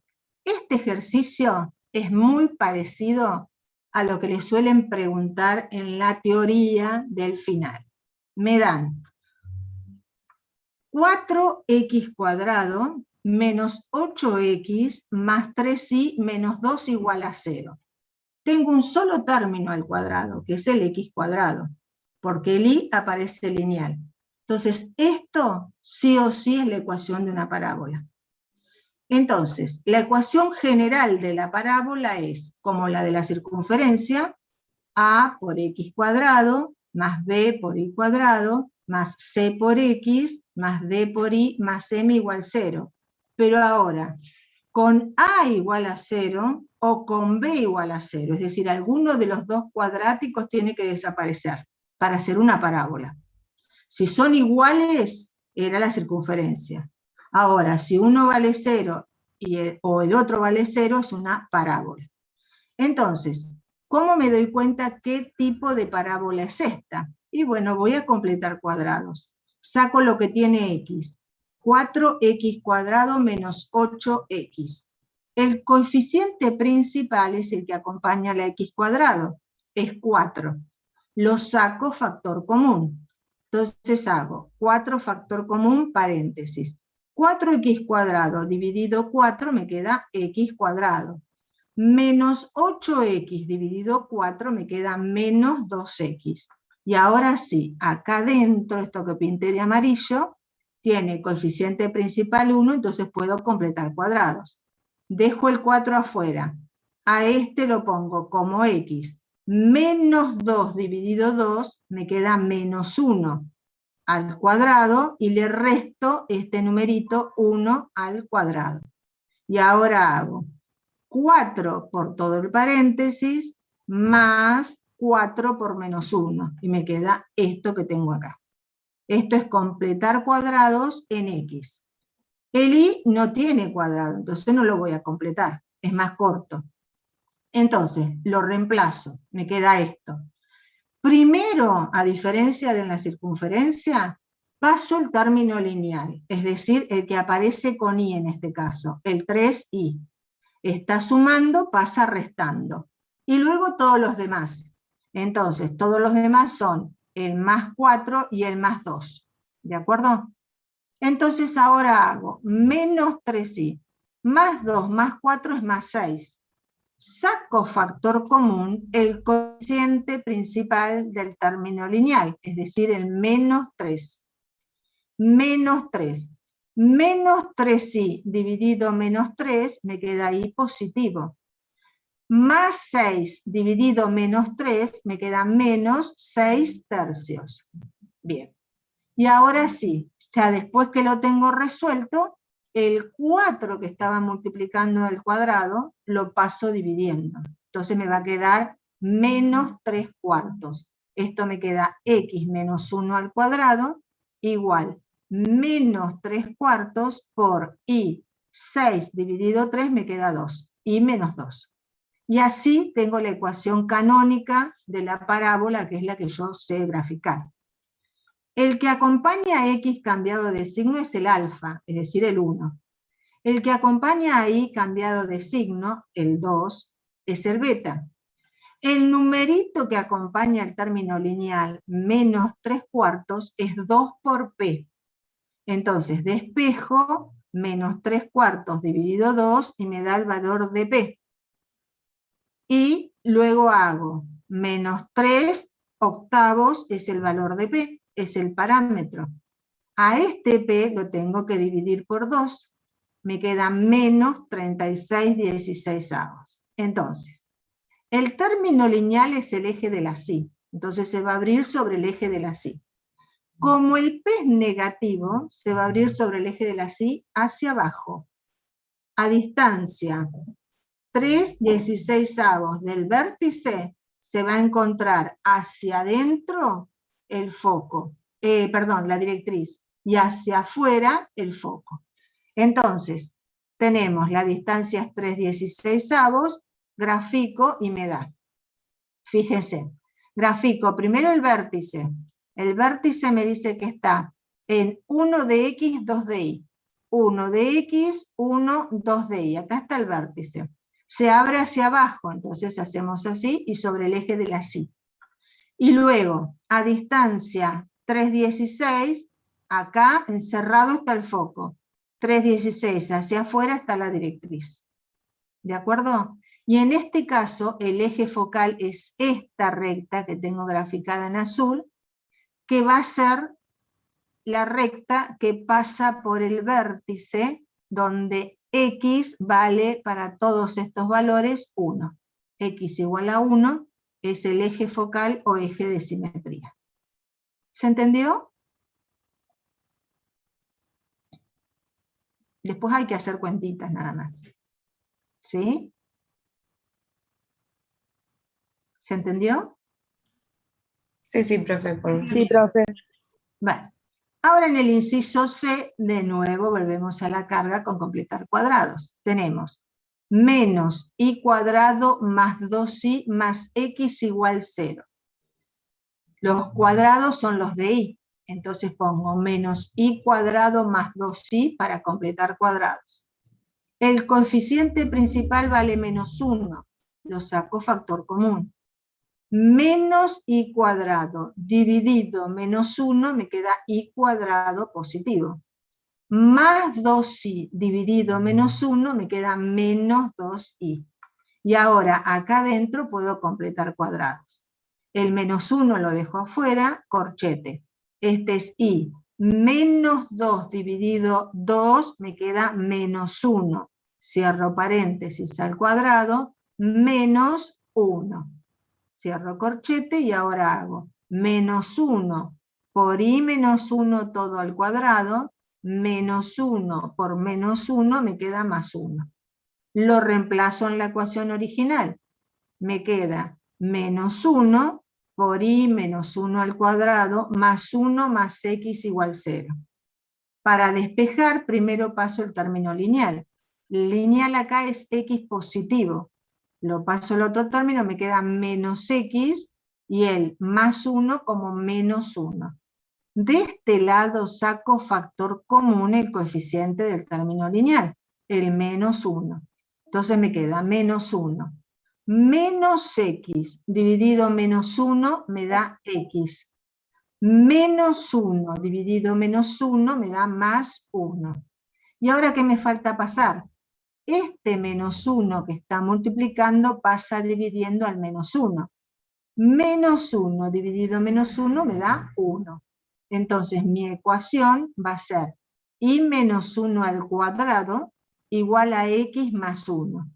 este ejercicio es muy parecido a lo que le suelen preguntar en la teoría del final. Me dan 4x² menos 8x más 3y menos 2 igual a 0. Tengo un solo término al cuadrado, que es el x², porque el y aparece lineal. Entonces, esto sí o sí es la ecuación de una parábola. Entonces, la ecuación general de la parábola es, como la de la circunferencia, a por x² más b por y² más c por x más d por y más m igual 0. Pero ahora, con a igual a 0 o con b igual a 0, es decir, alguno de los dos cuadráticos tiene que desaparecer para hacer una parábola. Si son iguales, era la circunferencia. Ahora, si uno vale 0 o el otro vale 0, es una parábola. Entonces, ¿cómo me doy cuenta qué tipo de parábola es esta? Y bueno, voy a completar cuadrados. Saco lo que tiene x. 4x² menos 8x. El coeficiente principal es el que acompaña a la x², es 4. Lo saco factor común. Entonces hago 4 factor común, paréntesis. 4x² dividido 4 me queda x². Menos 8x dividido 4 me queda menos 2x. Y ahora sí, acá dentro, esto que pinté de amarillo, tiene coeficiente principal 1, entonces puedo completar cuadrados. Dejo el 4 afuera. A este lo pongo como x. Menos 2 dividido 2 me queda menos 1 al cuadrado y le resto este numerito 1 al cuadrado. Y ahora hago 4 por todo el paréntesis más 4 por menos 1. Y me queda esto que tengo acá. Esto es completar cuadrados en X. El Y no tiene cuadrado, entonces no lo voy a completar. Es más corto. Entonces, lo reemplazo. Me queda esto. Primero, a diferencia de la circunferencia, paso el término lineal, es decir, el que aparece con Y en este caso, el 3y. Está sumando, pasa restando. Y luego todos los demás. Entonces, todos los demás son el más 4 y el más 2. ¿De acuerdo? Entonces ahora hago menos 3y. Más 2 más 4 es más 6. Saco factor común el coeficiente principal del término lineal, es decir, el menos 3. Menos 3. Menos 3y dividido menos 3 me queda ahí positivo. Más 6 dividido menos 3 me queda menos 6 tercios. Bien. Y ahora sí, ya después que lo tengo resuelto, el 4 que estaba multiplicando al cuadrado lo paso dividiendo. Entonces me va a quedar menos 3/4. Esto me queda x menos 1 al cuadrado igual menos 3/4 por y 6 dividido 3 me queda 2, y menos 2. Y así tengo la ecuación canónica de la parábola, que es la que yo sé graficar. El que acompaña a x cambiado de signo es el alfa, es decir, el 1. El que acompaña a y cambiado de signo, el 2, es el beta. El numerito que acompaña el término lineal, menos 3/4, es 2 por p. Entonces, despejo menos 3/4 dividido 2 y me da el valor de p. Y luego hago menos 3 octavos es el valor de P, es el parámetro. A este P lo tengo que dividir por 2, me queda menos 36/16. Entonces, el término lineal es el eje de la psi, entonces se va a abrir sobre el eje de la psi. Como el P es negativo, se va a abrir sobre el eje de la psi hacia abajo, a distancia 3/16 del vértice, se va a encontrar hacia adentro el foco, la directriz, y hacia afuera el foco. Entonces, tenemos la distancia es 3/16, grafico y me da. Fíjense, grafico primero el vértice. El vértice me dice que está en 1 de X, 2 de Y. 1 de X, 1, 2 de Y. Acá está el vértice. Se abre hacia abajo, entonces hacemos así y sobre el eje de la psi. Y luego, a distancia 3/16, acá encerrado está el foco. 3/16 hacia afuera está la directriz. ¿De acuerdo? Y en este caso, el eje focal es esta recta que tengo graficada en azul, que va a ser la recta que pasa por el vértice, donde X vale para todos estos valores 1. X igual a 1 es el eje focal o eje de simetría. ¿Se entendió? Después hay que hacer cuentitas nada más. ¿Sí? ¿Se entendió? Sí, profe. Sí, profe. Bueno, ahora en el inciso C, de nuevo volvemos a la carga con completar cuadrados. Tenemos menos y cuadrado más 2y más x igual 0. Los cuadrados son los de y, entonces pongo menos y cuadrado más 2y para completar cuadrados. El coeficiente principal vale menos 1, lo saco factor común. Menos y cuadrado dividido menos 1 me queda y cuadrado positivo. Más 2y dividido menos 1 me queda menos 2y. Y ahora acá adentro puedo completar cuadrados. El menos 1 lo dejo afuera, corchete. Este es y. Menos 2 dividido 2 me queda menos 1. Cierro paréntesis al cuadrado, menos 1. Cierro corchete y ahora hago menos 1 por y menos 1 todo al cuadrado, menos 1 por menos 1 me queda más 1. Lo reemplazo en la ecuación original. Me queda menos 1 por y menos 1 al cuadrado más 1 más x igual 0. Para despejar, primero paso el término lineal. Lineal acá es x positivo. Lo paso al otro término, me queda menos x y el más 1 como menos 1. De este lado saco factor común el coeficiente del término lineal, el menos 1. Entonces me queda menos 1. Menos x dividido menos 1 me da x. Menos 1 dividido menos 1 me da más 1. ¿Y ahora qué me falta pasar? Este menos 1 que está multiplicando pasa dividiendo al menos 1. Menos 1 dividido menos 1 me da 1. Entonces mi ecuación va a ser y menos 1 al cuadrado igual a x más 1.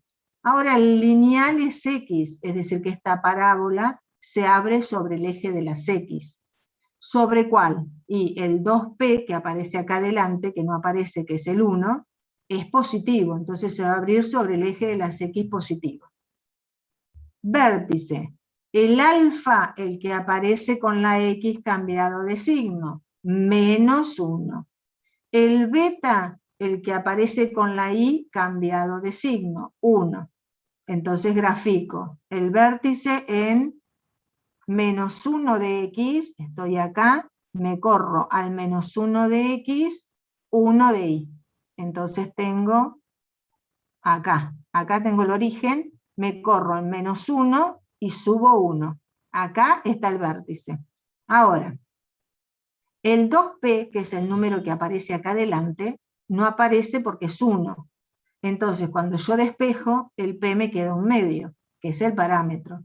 Ahora el lineal es x, es decir que esta parábola se abre sobre el eje de las x. ¿Sobre cuál? Y el 2p que aparece acá adelante, que no aparece que es el 1, es positivo, entonces se va a abrir sobre el eje de las x positivo. Vértice. El alfa, el que aparece con la x cambiado de signo, menos 1. El beta, el que aparece con la y cambiado de signo, 1. Entonces grafico el vértice en menos 1 de x, estoy acá, me corro al menos 1 de x, 1 de y. Entonces tengo acá tengo el origen, me corro en menos 1 y subo 1. Acá está el vértice. Ahora, el 2p, que es el número que aparece acá adelante, no aparece porque es 1. Entonces, cuando yo despejo, el p me queda un medio, que es el parámetro.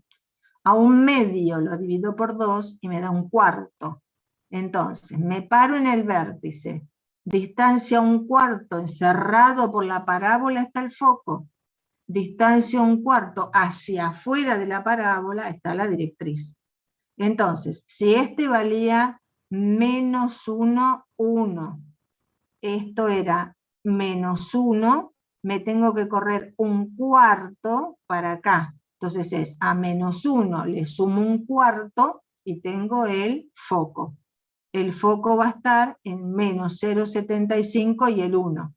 A 1/2 lo divido por 2 y me da 1/4. Entonces, me paro en el vértice. Distancia 1/4 encerrado por la parábola está el foco. Distancia 1/4 hacia afuera de la parábola está la directriz. Entonces, si este valía -1, 1, esto era -1, me tengo que correr 1/4 para acá. Entonces es a -1 le sumo 1/4 y tengo el foco. El foco va a estar en -0,75 y el 1.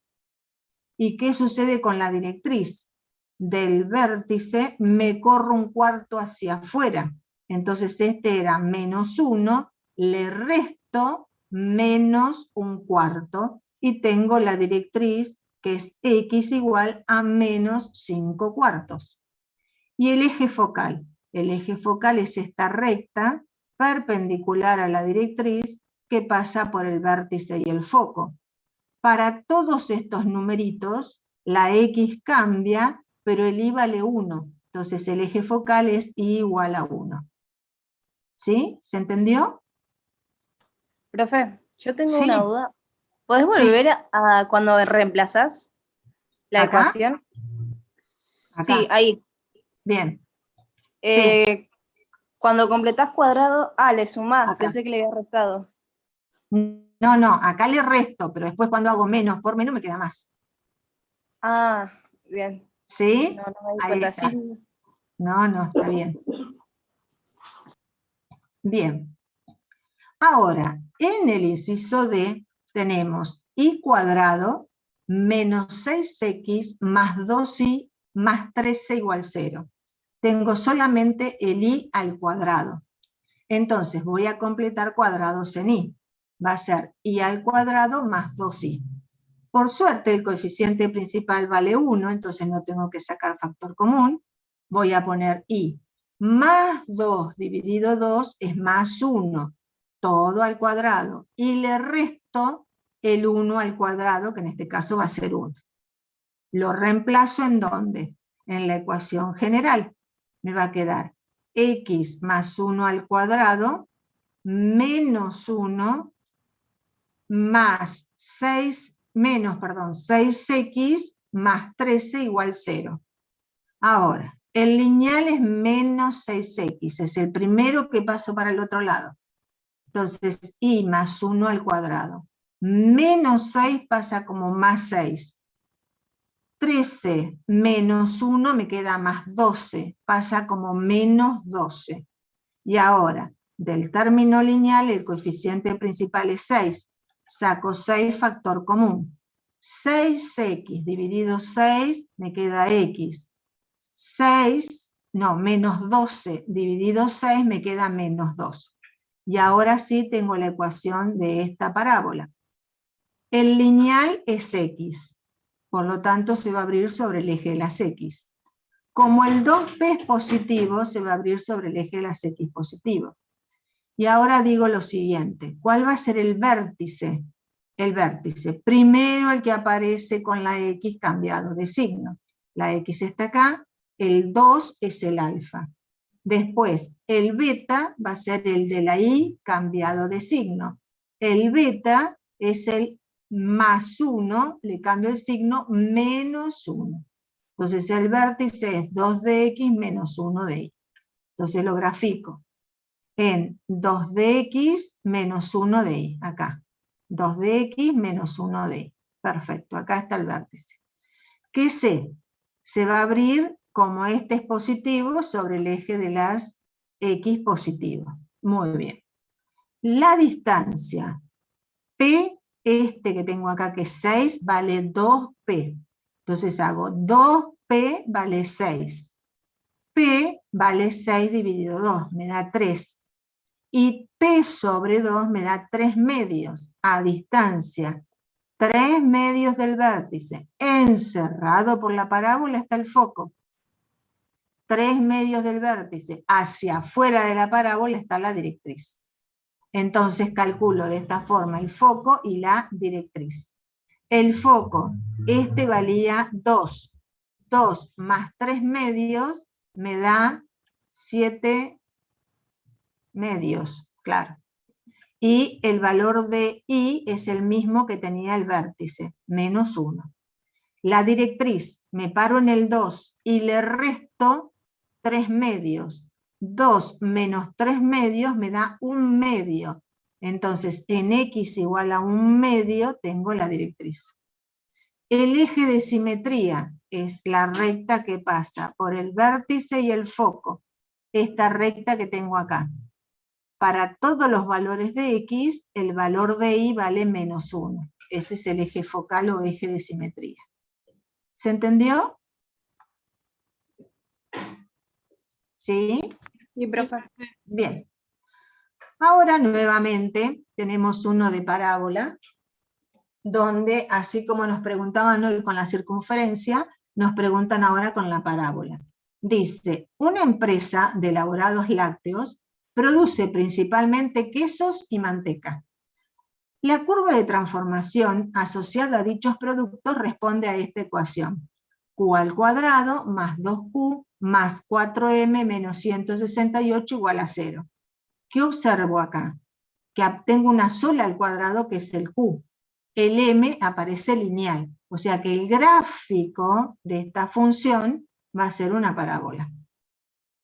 ¿Y qué sucede con la directriz? Del vértice me corro 1/4 hacia afuera. Entonces este era -1, le resto -1/4 y tengo la directriz que es x igual a -5/4. Y el eje focal. El eje focal es esta recta perpendicular a la directriz que pasa por el vértice y el foco. Para todos estos numeritos, la x cambia, pero el y vale 1. Entonces el eje focal es y igual a 1. ¿Sí? ¿Se entendió? Profe, yo tengo Sí. una duda. ¿Podés Sí. volver a cuando reemplazás la ¿Acá? ecuación? Acá. Sí, ahí. Bien. Sí. Cuando completás cuadrado, le sumás, Acá. pensé que le había restado. No, acá le resto, pero después cuando hago menos por menos me queda más. Ah, bien. ¿Sí? No me di Ahí cuenta. está. Sí. No, está bien. Bien. Ahora, en el inciso D tenemos y cuadrado menos 6x más 2y más 13 igual 0. Tengo solamente el y al cuadrado. Entonces voy a completar cuadrados en y. Va a ser y al cuadrado más 2y. Por suerte el coeficiente principal vale 1, entonces no tengo que sacar factor común. Voy a poner y. Más 2 dividido 2 es más 1. Todo al cuadrado. Y le resto el 1 al cuadrado, que en este caso va a ser 1. Lo reemplazo ¿en dónde? En la ecuación general. Me va a quedar x más 1 al cuadrado menos 1 más 6x más 13 igual 0. Ahora, el lineal es menos 6x, es el primero que paso para el otro lado. Entonces, y más 1 al cuadrado. Menos 6 pasa como más 6. 13 menos 1 me queda más 12, pasa como menos 12. Y ahora, del término lineal, el coeficiente principal es 6. Saco 6 factor común. 6x dividido 6 me queda x. Menos 12 dividido 6 me queda menos 2. Y ahora sí tengo la ecuación de esta parábola. El lineal es x, por lo tanto se va a abrir sobre el eje de las x. Como el 2p es positivo, se va a abrir sobre el eje de las x positivo. Y ahora digo lo siguiente, ¿cuál va a ser el vértice? El vértice, primero el que aparece con la x cambiado de signo. La x está acá, el 2 es el alfa. Después, el beta va a ser el de la y cambiado de signo. El beta es el más 1, le cambio el signo, menos 1. Entonces el vértice es 2 de x menos 1 de y. Entonces lo grafico en 2 de x menos 1 de y, acá. 2 de x menos 1 de y. Perfecto, acá está el vértice. ¿Qué sé? Se va a abrir como este es positivo sobre el eje de las x positivas. Muy bien. La distancia P, este que tengo acá que es 6, vale 2P. Entonces hago 2P vale 6. P vale 6 dividido 2, me da 3. Y P sobre 2 me da 3 medios a distancia. 3 medios del vértice. Encerrado por la parábola está el foco. 3 medios del vértice. Hacia afuera de la parábola está la directriz. Entonces calculo de esta forma el foco y la directriz. El foco, este valía 2. 2 más 3 medios me da 7 medios, claro. Y el valor de I es el mismo que tenía el vértice, menos 1. La directriz, me paro en el 2 y le resto 3 medios. 2 menos 3 medios me da 1 medio. Entonces, en X igual a 1 medio tengo la directriz. El eje de simetría es la recta que pasa por el vértice y el foco. Esta recta que tengo acá. Para todos los valores de X, el valor de Y vale menos 1. Ese es el eje focal o eje de simetría. ¿Se entendió? ¿Sí? Sí, profe. Bien. Ahora nuevamente tenemos uno de parábola, donde así como nos preguntaban hoy con la circunferencia, nos preguntan ahora con la parábola. Dice, una empresa de elaborados lácteos produce principalmente quesos y manteca. La curva de transformación asociada a dichos productos responde a esta ecuación. Q al cuadrado más 2Q más 4M menos 168 igual a 0. ¿Qué observo acá? Que tengo una sola al cuadrado que es el Q. El M aparece lineal, o sea que el gráfico de esta función va a ser una parábola.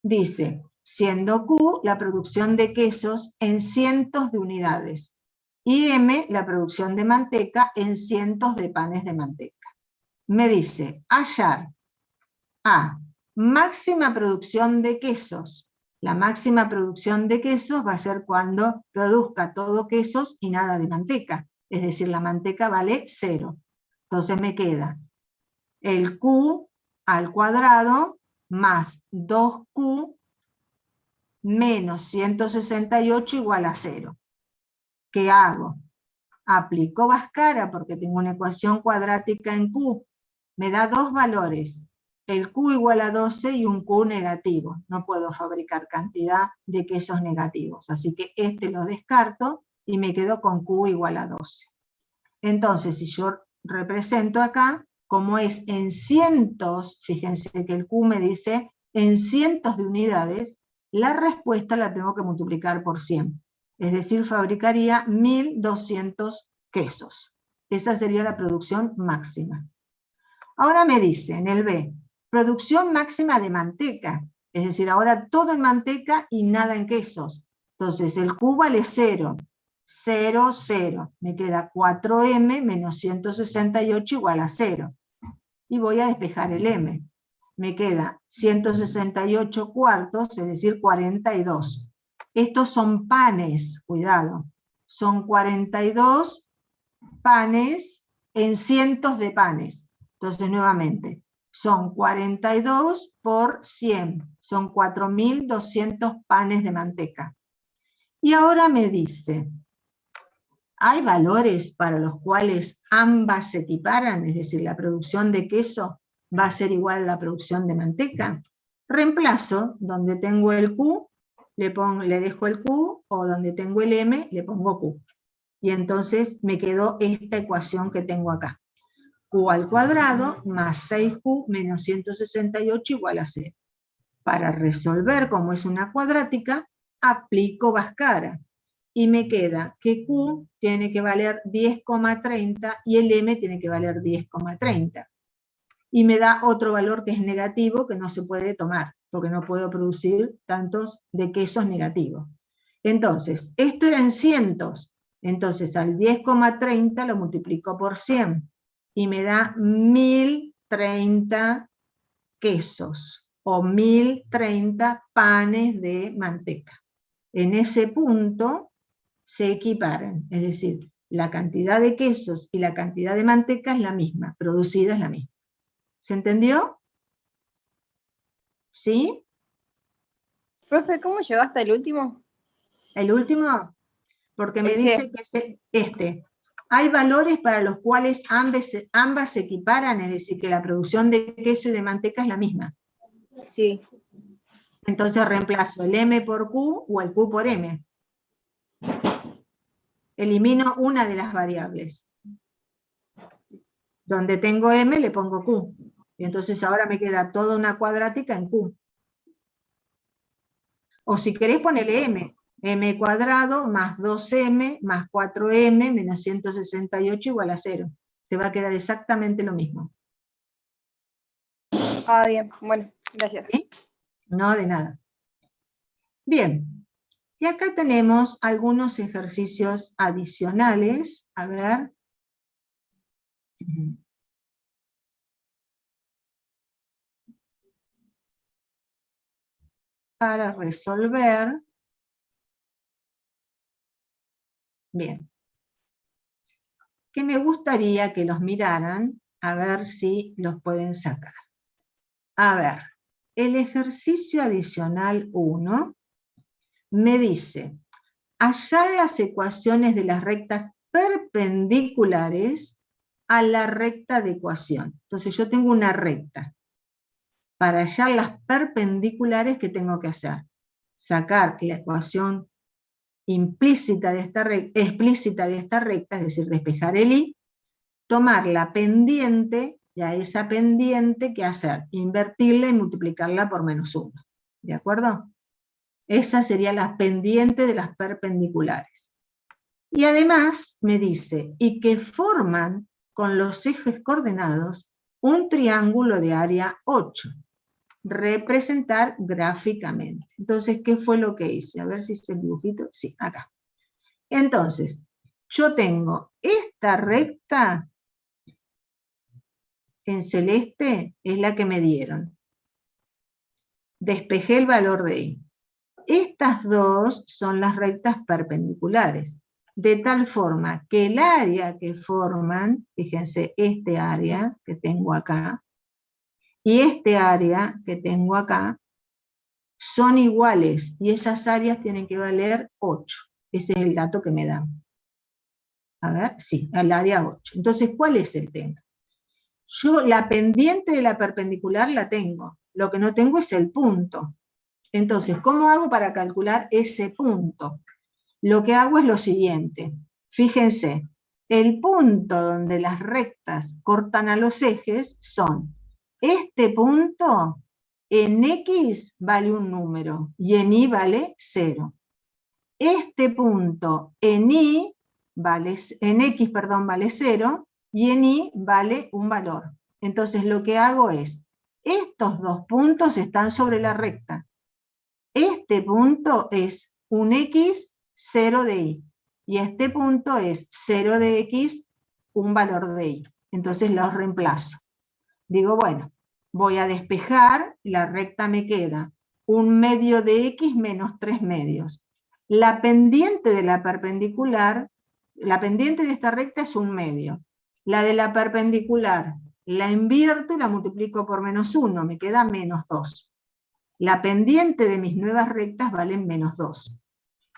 Dice, siendo Q la producción de quesos en cientos de unidades y M la producción de manteca en cientos de panes de manteca. Me dice, hallar A, máxima producción de quesos. La máxima producción de quesos va a ser cuando produzca todo quesos y nada de manteca. Es decir, la manteca vale 0. Entonces me queda el Q al cuadrado más 2Q menos 168 igual a 0. ¿Qué hago? Aplico Bhaskara porque tengo una ecuación cuadrática en Q. Me da dos valores. El Q igual a 12 y un Q negativo. No puedo fabricar cantidad de quesos negativos. Así que este lo descarto y me quedo con Q igual a 12. Entonces, si yo represento acá, como es en cientos, fíjense que el Q me dice en cientos de unidades, la respuesta la tengo que multiplicar por 100. Es decir, fabricaría 1200 quesos. Esa sería la producción máxima. Ahora me dice en el B, producción máxima de manteca. Es decir, ahora todo en manteca y nada en quesos. Entonces el Q vale 0. 0, 0. Me queda 4M menos 168 igual a 0. Y voy a despejar el M. Me queda 168 cuartos, es decir, 42. Estos son panes, cuidado. Son 42 panes en cientos de panes. Entonces, nuevamente, son 42 por 100. Son 4200 panes de manteca. Y ahora me dice, ¿hay valores para los cuales ambas se equiparan? Es decir, la producción de queso va a ser igual a la producción de manteca. Reemplazo, donde tengo el Q, le dejo el Q, o donde tengo el M, le pongo Q. Y entonces me quedó esta ecuación que tengo acá. Q al cuadrado más 6Q menos 168 igual a 0. Para resolver, como es una cuadrática, aplico Bhaskara. Y me queda que Q tiene que valer 10,30 y el M tiene que valer 10,30. Y me da otro valor que es negativo, que no se puede tomar, porque no puedo producir tantos de quesos negativos. Entonces, esto era en cientos. Entonces, al 10,30 lo multiplico por 100. Y me da 1030 quesos, o 1030 panes de manteca. En ese punto se equiparan, es decir, la cantidad de quesos y la cantidad de manteca es la misma, producida es la misma. ¿Se entendió? ¿Sí? Profe, ¿cómo llegó hasta el último? ¿El último? Porque me El dice G. que es este. Hay valores para los cuales ambas se equiparan, es decir, que la producción de queso y de manteca es la misma. Sí. Entonces reemplazo el M por Q o el Q por M. Elimino una de las variables. Donde tengo M le pongo Q. Y entonces ahora me queda toda una cuadrática en Q. O si querés ponele m. M cuadrado más 2m más 4m menos 168 igual a 0. Te va a quedar exactamente lo mismo. Ah, bien, bueno, gracias. ¿Sí? No, de nada. Bien. Y acá tenemos algunos ejercicios adicionales. A ver. Para resolver. Bien. Que me gustaría que los miraran, a ver si los pueden sacar. A ver, el ejercicio adicional 1 me dice, hallar las ecuaciones de las rectas perpendiculares a la recta de ecuación. Entonces yo tengo una recta. Para hallar las perpendiculares, ¿qué tengo que hacer? Sacar la ecuación explícita de esta recta, es decir, despejar el i, tomar la pendiente, y a esa pendiente, ¿qué hacer? Invertirla y multiplicarla por menos 1. ¿De acuerdo? Esa sería la pendiente de las perpendiculares. Y además me dice, y que forman con los ejes coordenados un triángulo de área 8. Representar gráficamente. Entonces, ¿qué fue lo que hice? A ver si es el dibujito. Sí, acá. Entonces, yo tengo esta recta en celeste, es la que me dieron. Despejé el valor de i. Estas dos son las rectas perpendiculares, de tal forma que el área que forman, fíjense, este área que tengo acá, y este área que tengo acá, son iguales, y esas áreas tienen que valer 8. Ese es el dato que me dan. A ver, sí, al área 8. Entonces, ¿cuál es el tema? Yo la pendiente de la perpendicular la tengo, lo que no tengo es el punto. Entonces, ¿cómo hago para calcular ese punto? Lo que hago es lo siguiente. Fíjense, el punto donde las rectas cortan a los ejes son, este punto en X vale un número y en Y vale 0. Este punto en X vale 0 y en Y vale un valor. Entonces lo que hago es, estos dos puntos están sobre la recta. Este punto es un X, 0 de Y. Y este punto es 0 de X, un valor de Y. Entonces los reemplazo. Digo, bueno, voy a despejar, la recta me queda 1/2 de X menos 3/2. La pendiente de la perpendicular, la pendiente de esta recta es 1/2. La de la perpendicular la invierto y la multiplico por menos 1, me queda menos 2. La pendiente de mis nuevas rectas vale menos 2.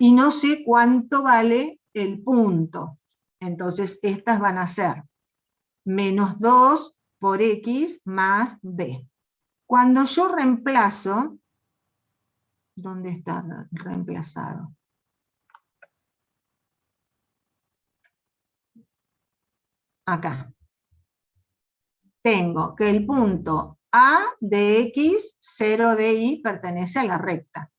Y no sé cuánto vale el punto. Entonces estas van a ser menos 2 por X más B. Cuando yo reemplazo, ¿dónde está reemplazado? Acá. Tengo que el punto A de X, 0 de Y, pertenece a la recta.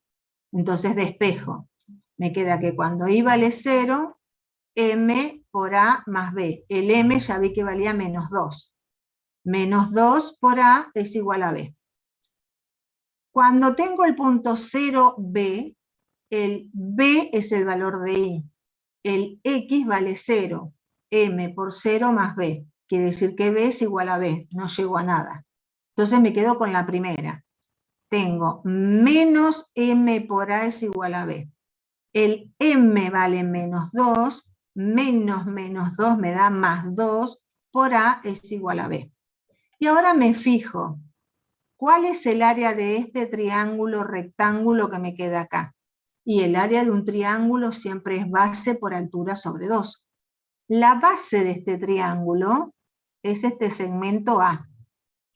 Entonces despejo. Me queda que cuando Y vale 0, M por A más B. El M ya vi que valía menos 2. Menos 2 por A es igual a B. Cuando tengo el punto 0B, el B es el valor de Y. El X vale 0. M por 0 más B. Quiere decir que B es igual a B. No llego a nada. Entonces me quedo con la primera. Tengo menos M por A es igual a B. El M vale menos 2. Menos 2 me da más 2. Por A es igual a B. Y ahora me fijo. ¿Cuál es el área de este triángulo rectángulo que me queda acá? Y el área de un triángulo siempre es base por altura sobre 2. La base de este triángulo es este segmento A.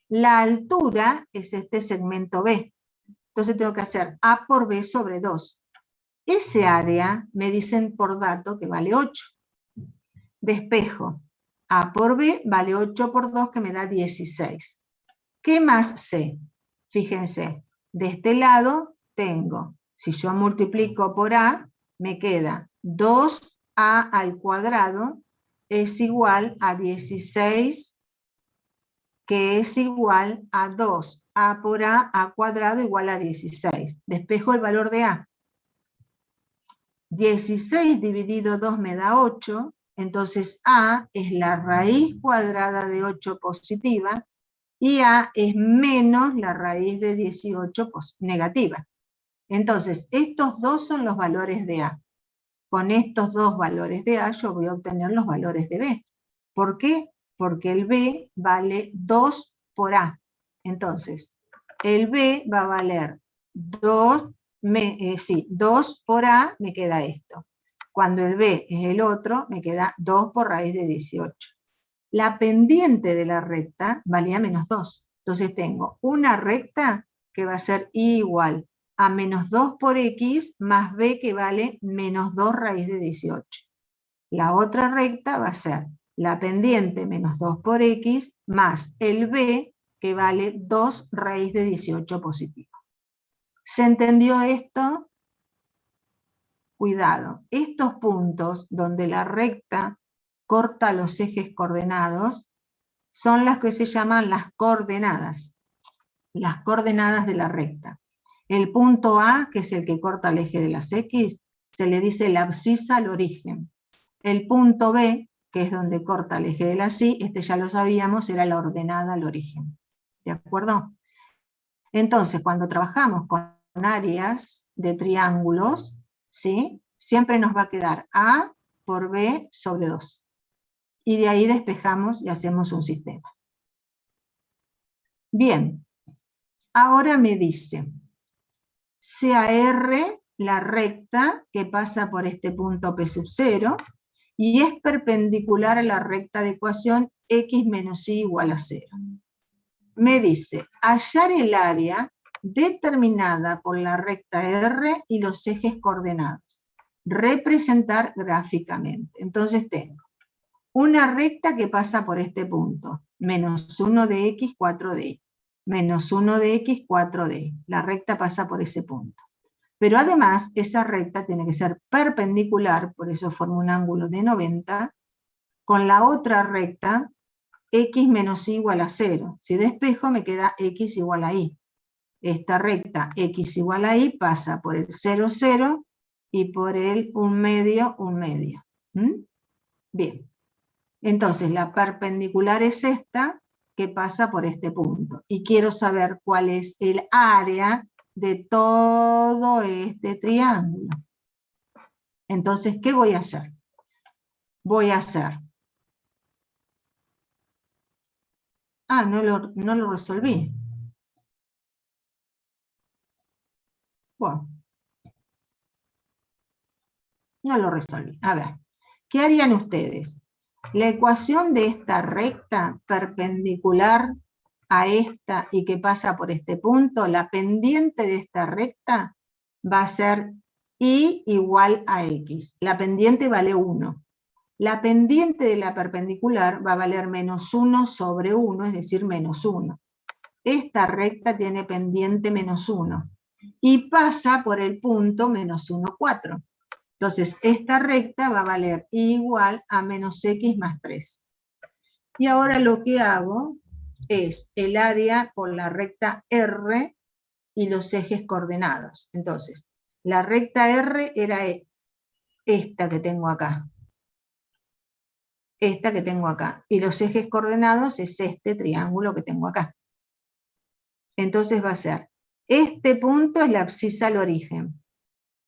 La altura es este segmento B. Entonces tengo que hacer A por B sobre 2. Ese área me dicen por dato que vale 8. Despejo. A por B vale 8 por 2 que me da 16. ¿Qué más sé? Fíjense, de este lado tengo Si yo multiplico por A, me queda 2A al cuadrado es igual a 16, que es igual a 2A por A cuadrado igual a 16. Despejo el valor de A. 16 dividido 2 me da 8, entonces A es la raíz cuadrada de 8 positiva, y A es menos la raíz de 18 negativa. Entonces, estos dos son los valores de A. Con estos dos valores de A yo voy a obtener los valores de B. ¿Por qué? Porque el B vale 2 por A. Entonces, el B va a valer 2 por A, me queda esto. Cuando el B es el otro, me queda 2 por raíz de 18. La pendiente de la recta valía menos 2. Entonces tengo una recta que va a ser igual a menos 2 por X más B, que vale menos 2 raíz de 18. La otra recta va a ser la pendiente menos 2 por X más el B, que vale 2 raíz de 18 positivo. ¿Se entendió esto? Cuidado, estos puntos donde la recta corta los ejes coordenados son las que se llaman las coordenadas de la recta. El punto A, que es el que corta el eje de las X, se le dice la abscisa al origen. El punto B, que es donde corta el eje de las Y, este ya lo sabíamos, era la ordenada al origen. ¿De acuerdo? Entonces, cuando trabajamos con áreas de triángulos, ¿sí?, siempre nos va a quedar A por B sobre 2. Y de ahí despejamos y hacemos un sistema. Bien, ahora me dice, sea R la recta que pasa por este punto P sub 0 y es perpendicular a la recta de ecuación X menos Y igual a 0. Me dice, hallar el área determinada por la recta R y los ejes coordenados. Representar gráficamente. Entonces tengo una recta que pasa por este punto, menos 1 de X, 4 de Y, menos 1 de X, 4 de Y. La recta pasa por ese punto. Pero además, esa recta tiene que ser perpendicular, por eso forma un ángulo de 90, con la otra recta, X menos Y igual a 0. Si despejo, me queda X igual a Y. Esta recta X igual a Y pasa por el 0, 0, y por el 1 medio, 1 medio. Bien. Entonces, la perpendicular es esta, que pasa por este punto. Y quiero saber cuál es el área de todo este triángulo. Entonces, ¿qué voy a hacer? Voy a hacer... Ah, no lo resolví. Bueno. No lo resolví. A ver, ¿qué harían ustedes? La ecuación de esta recta perpendicular a esta y que pasa por este punto, la pendiente de esta recta va a ser Y igual a X. La pendiente vale 1. La pendiente de la perpendicular va a valer menos 1 sobre 1, es decir, menos 1. Esta recta tiene pendiente menos 1 y pasa por el punto menos 1, 4. Entonces, esta recta va a valer igual a menos X más 3. Y ahora lo que hago es el área por la recta R y los ejes coordenados. Entonces, la recta R era esta que tengo acá. Esta que tengo acá. Y los ejes coordenados es este triángulo que tengo acá. Entonces va a ser, este punto es la abscisa al origen.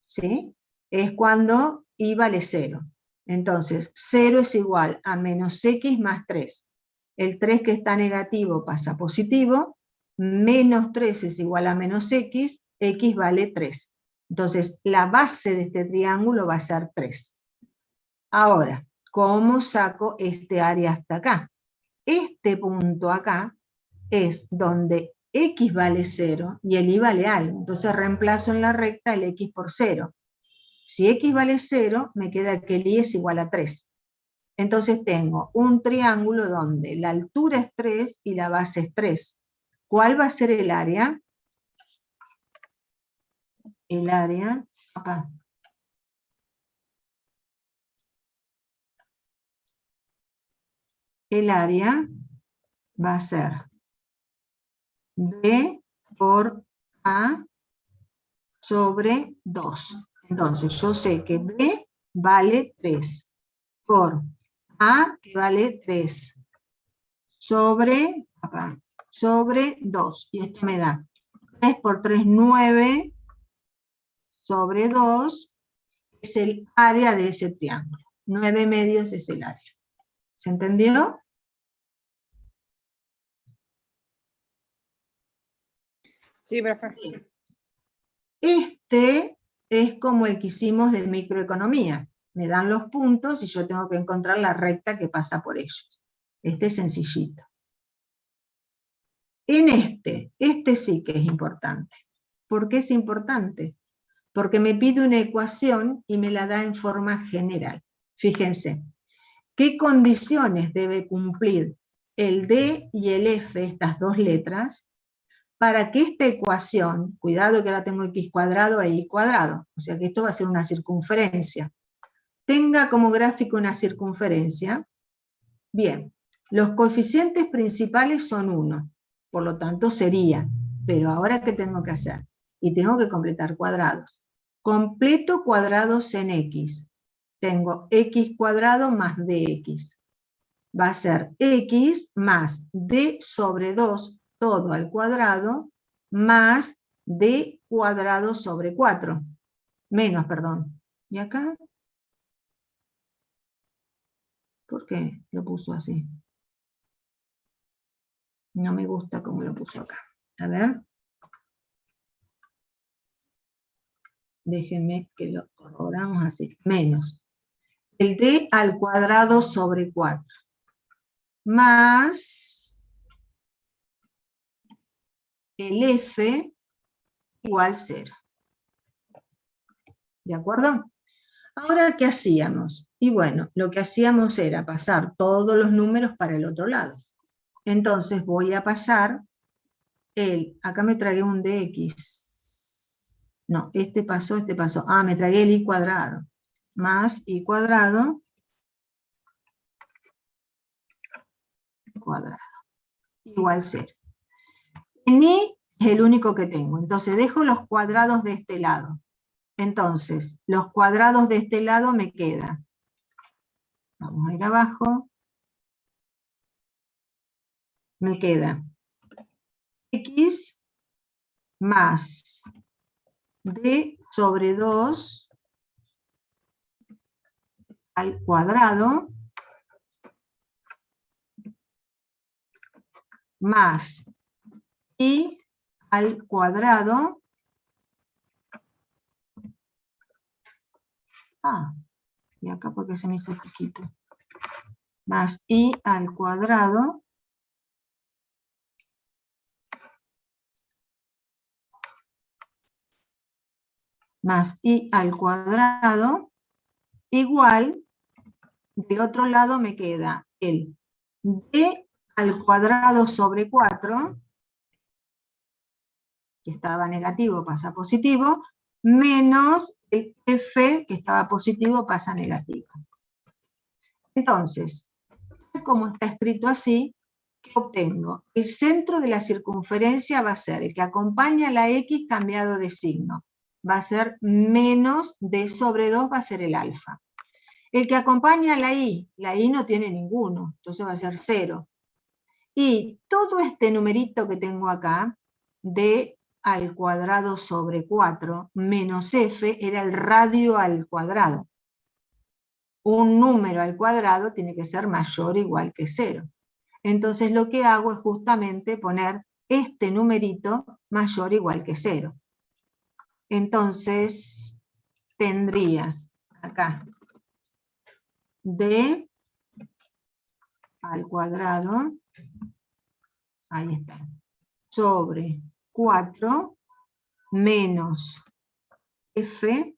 ¿Sí? Es cuando Y vale 0. Entonces, 0 es igual a menos X más 3. El 3 que está negativo pasa a positivo, menos 3 es igual a menos X, X vale 3. Entonces, la base de este triángulo va a ser 3. Ahora, ¿cómo saco este área hasta acá? Este punto acá es donde X vale 0 y el Y vale algo. Entonces reemplazo en la recta el X por 0. Si X vale 0, me queda que el Y es igual a 3. Entonces tengo un triángulo donde la altura es 3 y la base es 3. ¿Cuál va a ser el área? el área, acá. El área va a ser B por A sobre 2. Entonces, yo sé que B vale 3 por A, que vale 3, sobre, acá, sobre 2. Y esto me da 3 por 3, 9, sobre 2, es el área de ese triángulo. 9 medios es el área. ¿Se entendió? Sí, profe. Este es como el que hicimos de microeconomía. Me dan los puntos y yo tengo que encontrar la recta que pasa por ellos. Este es sencillito. En este sí que es importante. ¿Por qué es importante? Porque me pide una ecuación y me la da en forma general. Fíjense, ¿qué condiciones debe cumplir el D y el F, estas dos letras, para que esta ecuación, cuidado que ahora tengo x cuadrado e y cuadrado, o sea que esto va a ser una circunferencia, tenga como gráfico una circunferencia? Bien, los coeficientes principales son 1, por lo tanto sería, pero ahora ¿qué tengo que hacer? Y tengo que completar cuadrados. Completo cuadrados en x. Tengo x cuadrado más dx. Va a ser x más d sobre 2 todo al cuadrado más d cuadrado sobre 4. Menos, perdón. ¿Y acá? ¿Por qué lo puso así? No me gusta cómo lo puso acá. A ver. Déjenme que lo corroboramos así. Menos. El d al cuadrado sobre 4. Más el f igual 0. ¿De acuerdo? Ahora, ¿qué hacíamos? Y bueno, lo que hacíamos era pasar todos los números para el otro lado. Entonces voy a pasar acá me tragué un dx. No, este pasó. Ah, me tragué el y cuadrado. Más y cuadrado. Cuadrado. Igual 0. En y es el único que tengo. Entonces dejo los cuadrados de este lado. Entonces, los cuadrados de este lado me quedan. Vamos a ir abajo. Me queda x más d sobre 2 al cuadrado más y al cuadrado. Y acá porque se me hizo poquito. Más y al cuadrado más y al cuadrado igual, del otro lado me queda el d al cuadrado sobre 4, que estaba negativo pasa a positivo, menos el f, que estaba positivo, pasa a negativo. Entonces, como está escrito así, ¿qué obtengo? El centro de la circunferencia va a ser el que acompaña a la x cambiado de signo. Va a ser menos d sobre 2, va a ser el alfa. El que acompaña a la y no tiene ninguno, entonces va a ser 0. Y todo este numerito que tengo acá, d al cuadrado sobre 4 menos f, era el radio al cuadrado. Un número al cuadrado tiene que ser mayor o igual que 0. Entonces lo que hago es justamente poner este numerito mayor o igual que 0. Entonces tendría acá d al cuadrado, ahí está, sobre 4 menos f,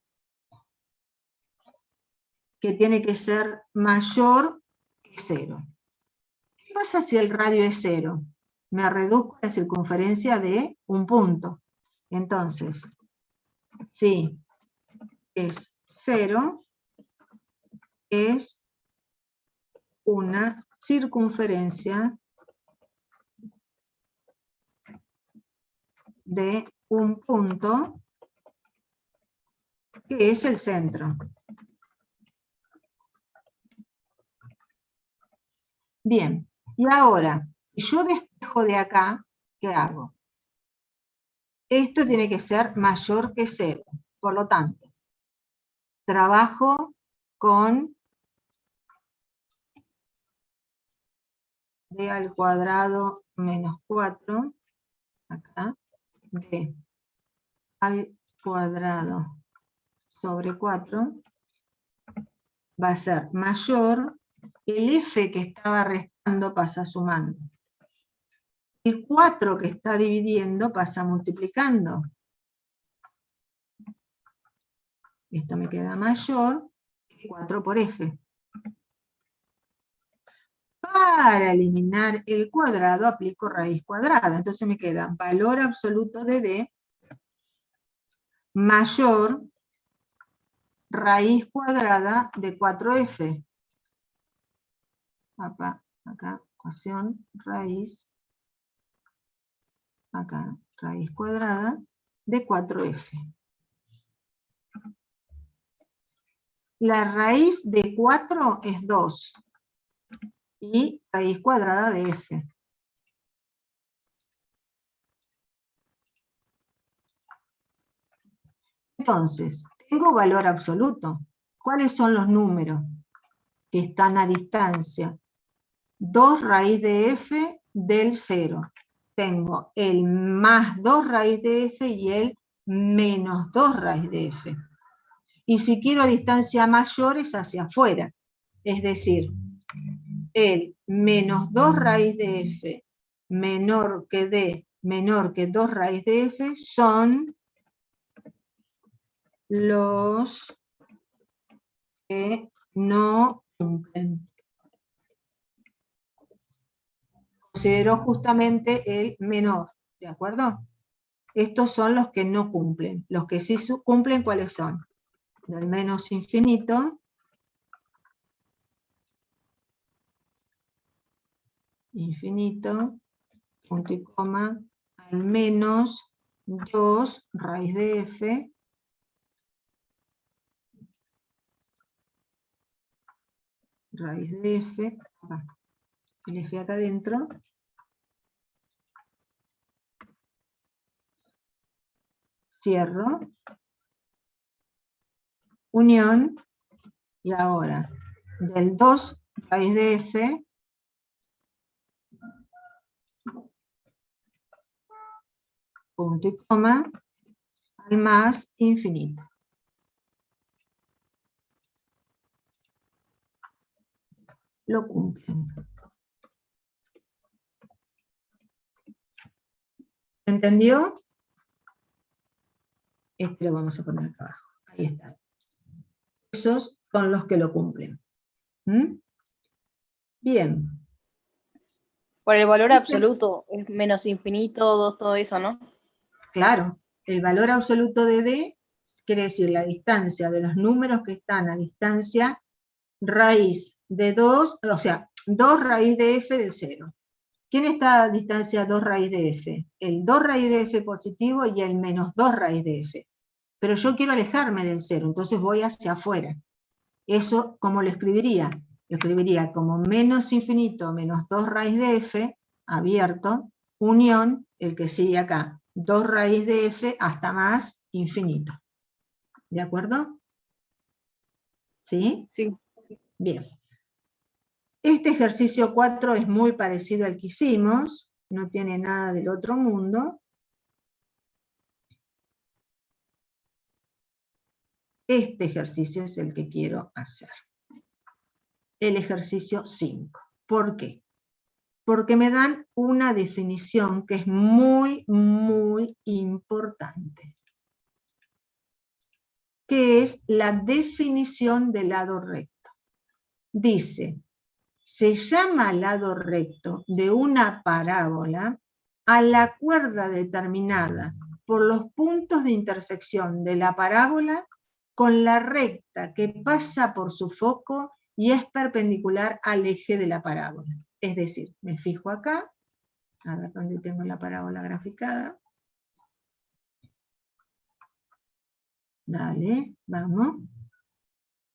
que tiene que ser mayor que 0. ¿Qué pasa si el radio es 0? Me reduzco la circunferencia de un punto. Entonces, si es 0, es una circunferencia de un punto que es el centro. Bien, y ahora, si yo despejo de acá, ¿qué hago? Esto tiene que ser mayor que 0. Por lo tanto, trabajo con d al cuadrado menos 4, acá, d al cuadrado sobre 4, va a ser mayor, el f que estaba restando pasa sumando. El 4 que está dividiendo pasa multiplicando. Esto me queda mayor que 4 por f. Para eliminar el cuadrado aplico raíz cuadrada. Entonces me queda valor absoluto de d mayor raíz cuadrada de 4f. Acá, ecuación, raíz, acá, raíz cuadrada de 4f. La raíz de 4 es 2. Y raíz cuadrada de f. Entonces, tengo valor absoluto. ¿Cuáles son los números que están a distancia? 2 raíz de f del 0. Tengo el más 2 raíz de f y el menos 2 raíz de f. Y si quiero distancia mayor es hacia afuera. Es decir, el menos 2 raíz de f menor que d menor que 2 raíz de f son los que no cumplen. Considero justamente el menor, ¿de acuerdo? Estos son los que no cumplen. Los que sí cumplen, ¿cuáles son? Del menos infinito, infinito, punto y coma, al menos 2 raíz de f, raíz de f, el f acá adentro, cierro, unión, y ahora del 2 raíz de f, punto y coma, al más infinito. Lo cumplen. ¿Se entendió? Este lo vamos a poner acá abajo. Ahí está. Esos son los que lo cumplen. ¿Mm? Bien. Por el valor absoluto, es menos infinito, 2, todo eso, ¿no? Claro, el valor absoluto de d quiere decir la distancia de los números que están a distancia raíz de 2, o sea, 2 raíz de f del 0. ¿Quién está a distancia 2 raíz de f? El 2 raíz de f positivo y el menos 2 raíz de f. Pero yo quiero alejarme del 0, entonces voy hacia afuera. Eso, ¿cómo lo escribiría? Lo escribiría como menos infinito menos 2 raíz de f, abierto, unión, el que sigue acá, 2 raíz de f hasta más infinito. ¿De acuerdo? ¿Sí? Sí. Bien. Este ejercicio 4 es muy parecido al que hicimos, no tiene nada del otro mundo. Este ejercicio es el que quiero hacer. El ejercicio 5. ¿Por qué? Porque me dan una definición que es muy, muy importante, que es la definición de lado recto. Dice, se llama lado recto de una parábola a la cuerda determinada por los puntos de intersección de la parábola con la recta que pasa por su foco y es perpendicular al eje de la parábola. Es decir, me fijo acá, a ver dónde tengo la parábola graficada. Dale, vamos.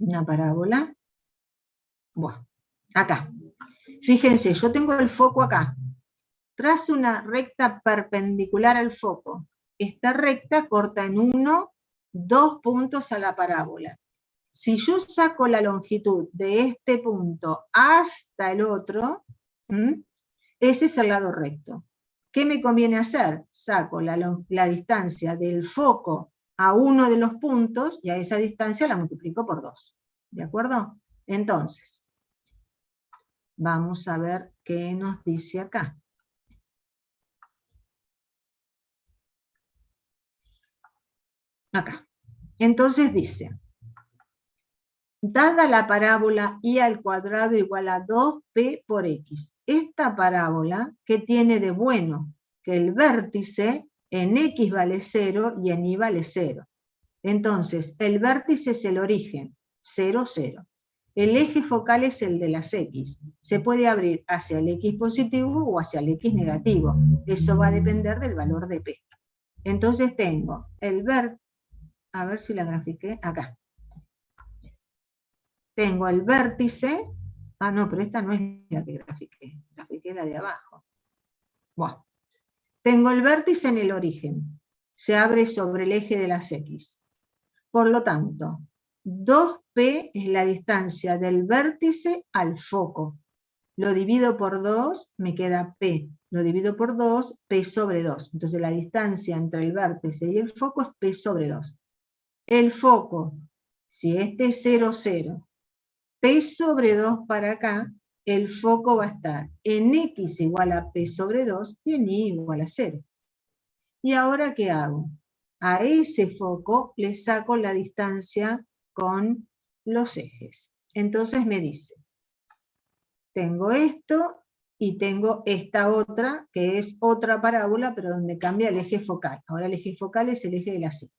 Una parábola. Bueno, acá. Fíjense, yo tengo el foco acá. Trazo una recta perpendicular al foco. Esta recta corta en 1, 2 puntos a la parábola. Si yo saco la longitud de este punto hasta el otro, ese es el lado recto. ¿Qué me conviene hacer? Saco la distancia del foco a uno de los puntos y a esa distancia la multiplico por 2. ¿De acuerdo? Entonces, vamos a ver qué nos dice acá. Acá. Entonces dice, dada la parábola y al cuadrado igual a 2p por x. Esta parábola, ¿qué tiene de bueno? Que el vértice en x vale 0 y en y vale 0. Entonces, el vértice es el origen, 0, 0. El eje focal es el de las x. Se puede abrir hacia el x positivo o hacia el x negativo. Eso va a depender del valor de p. Entonces tengo el vértice, a ver si la grafiqué, acá. Tengo el vértice, no, pero esta no es la que grafiqué la de abajo. Bueno, tengo el vértice en el origen, se abre sobre el eje de las x. Por lo tanto, 2p es la distancia del vértice al foco. Lo divido por 2, me queda p. Lo divido por 2, p sobre 2. Entonces la distancia entre el vértice y el foco es p sobre 2. El foco, si este es 0, 0, p sobre 2 para acá, el foco va a estar en x igual a p sobre 2 y en y igual a 0. ¿Y ahora qué hago? A ese foco le saco la distancia con los ejes. Entonces me dice, tengo esto y tengo esta otra, que es otra parábola, pero donde cambia el eje focal. Ahora el eje focal es el eje de la C.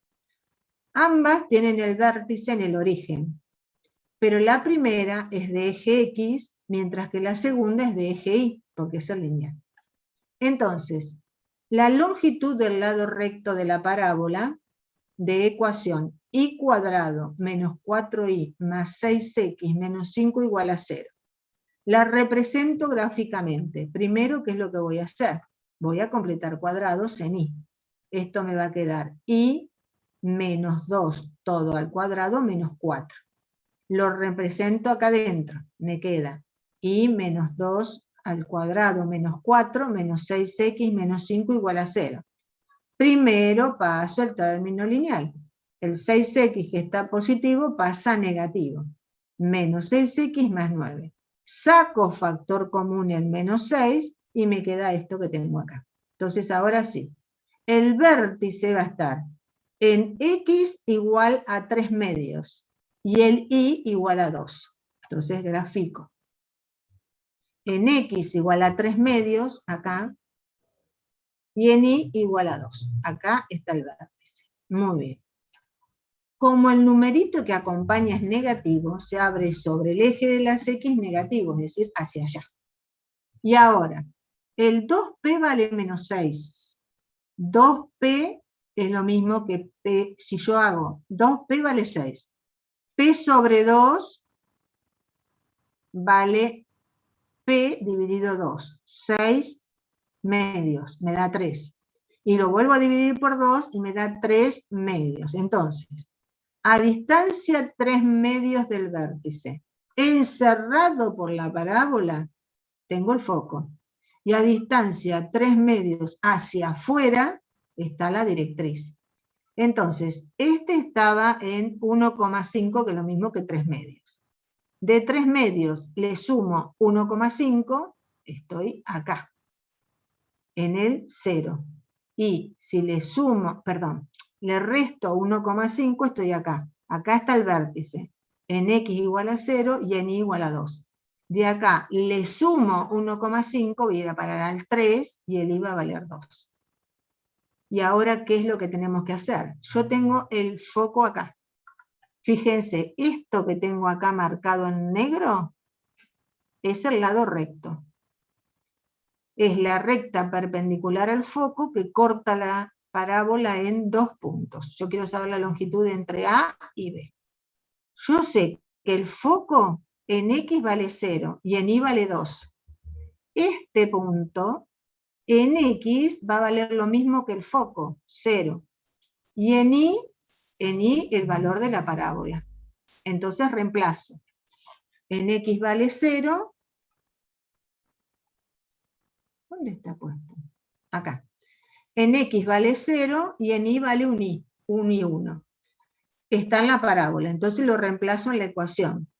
Ambas tienen el vértice en el origen, pero la primera es de eje X, mientras que la segunda es de eje Y, porque es el lineal. Entonces, la longitud del lado recto de la parábola de ecuación y cuadrado menos 4y más 6x menos 5 igual a 0. La represento gráficamente. Primero, ¿qué es lo que voy a hacer? Voy a completar cuadrados en y. Esto me va a quedar y menos 2 todo al cuadrado menos 4. Lo represento acá adentro. Me queda y menos 2 al cuadrado menos 4 menos 6x menos 5 igual a 0. Primero paso el término lineal. El 6x que está positivo pasa a negativo. Menos 6x más 9. Saco factor común en menos 6 y me queda esto que tengo acá. Entonces ahora sí. El vértice va a estar en x igual a 3 medios y el y igual a 2. Entonces grafico. En x igual a 3 medios, acá, y en y igual a 2. Acá está el vértice. Muy bien. Como el numerito que acompaña es negativo, se abre sobre el eje de las x negativo, es decir, hacia allá. Y ahora, el 2p vale menos 6. 2p es lo mismo que p, si yo hago 2p vale 6. P sobre 2 vale p dividido 2. 6 medios, me da 3. Y lo vuelvo a dividir por 2 y me da 3 medios. Entonces, a distancia 3 medios del vértice, encerrado por la parábola, tengo el foco. Y a distancia 3 medios hacia afuera está la directriz. Entonces, este estaba en 1,5, que es lo mismo que 3 medios. De 3 medios le sumo 1,5, estoy acá, en el 0. Y si le sumo, perdón, le resto 1,5, estoy acá. Acá está el vértice. En x igual a 0 y en y igual a 2. De acá le sumo 1,5, voy a ir a parar al 3 y el y va a valer 2. Y ahora, ¿qué es lo que tenemos que hacer? Yo tengo el foco acá. Fíjense, esto que tengo acá marcado en negro es el lado recto. Es la recta perpendicular al foco que corta la parábola en 2 puntos. Yo quiero saber la longitud entre A y B. Yo sé que el foco en X vale 0 y en Y vale 2. Este punto en X va a valer lo mismo que el foco, 0. Y en Y el valor de la parábola. Entonces reemplazo. En X vale 0. ¿Dónde está puesto? Acá. En X vale 0 y en Y vale un Y 1. Está en la parábola, entonces lo reemplazo en la ecuación.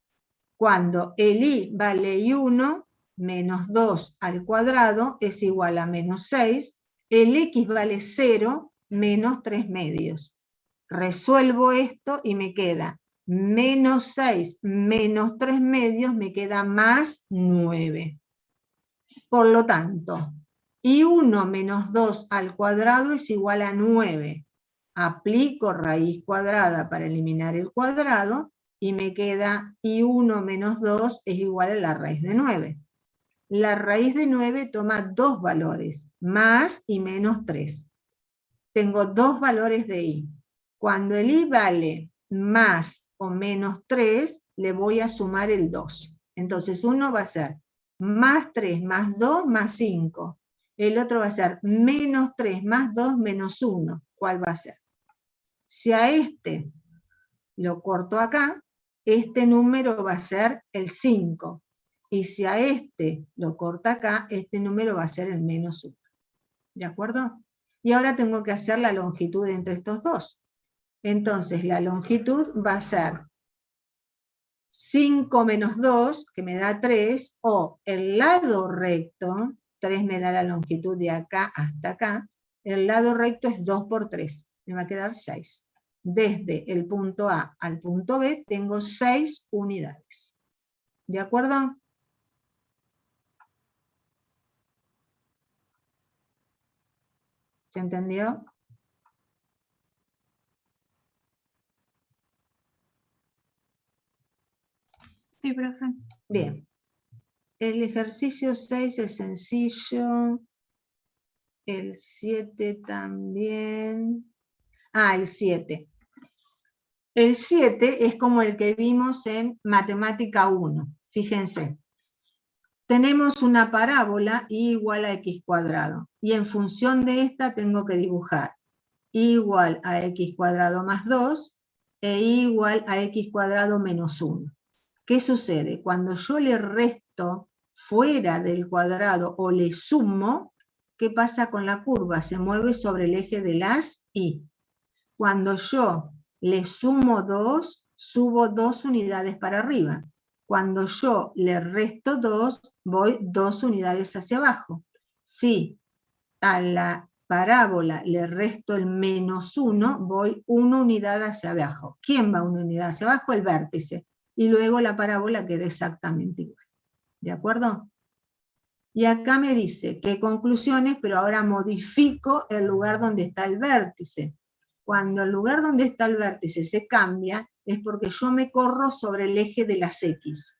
Cuando el Y vale Y1, menos 2 al cuadrado es igual a menos 6, el X vale 0, menos 3 medios. Resuelvo esto y me queda menos 6 menos 3 medios, me queda más 9. Por lo tanto, Y1 menos 2 al cuadrado es igual a 9. Aplico raíz cuadrada para eliminar el cuadrado y me queda Y1 menos 2 es igual a la raíz de 9. La raíz de 9 toma 2 valores, más y menos 3. Tengo 2 valores de Y. Cuando el Y vale más o menos 3, le voy a sumar el 2. Entonces uno va a ser más 3 más 2 más 5. El otro va a ser menos 3 más 2 menos 1. ¿Cuál va a ser? Si a este lo corto acá, este número va a ser el 5. Y si a este lo corta acá, este número va a ser el menos 1. ¿De acuerdo? Y ahora tengo que hacer la longitud entre estos dos. Entonces la longitud va a ser 5 menos 2, que me da 3, o el lado recto, 3 me da la longitud de acá hasta acá, el lado recto es 2 por 3, me va a quedar 6. Desde el punto A al punto B tengo 6 unidades. ¿De acuerdo? ¿Se entendió? Sí, profe. Bien. El ejercicio 6 es sencillo. El 7 también. El 7. El 7 es como el que vimos en Matemática 1. Fíjense. Tenemos una parábola y igual a x cuadrado. Y en función de esta tengo que dibujar y igual a x cuadrado más 2 e igual a x cuadrado menos 1. ¿Qué sucede? Cuando yo le resto fuera del cuadrado o le sumo, ¿qué pasa con la curva? Se mueve sobre el eje de las y. Cuando yo le sumo 2, subo 2 unidades para arriba. Cuando yo le resto 2, voy 2 unidades hacia abajo. Si a la parábola le resto el menos 1, voy 1 unidad hacia abajo. ¿Quién va 1 unidad hacia abajo? El vértice. Y luego la parábola queda exactamente igual. ¿De acuerdo? Y acá me dice qué conclusiones, pero ahora modifico el lugar donde está el vértice. Cuando el lugar donde está el vértice se cambia, es porque yo me corro sobre el eje de las X.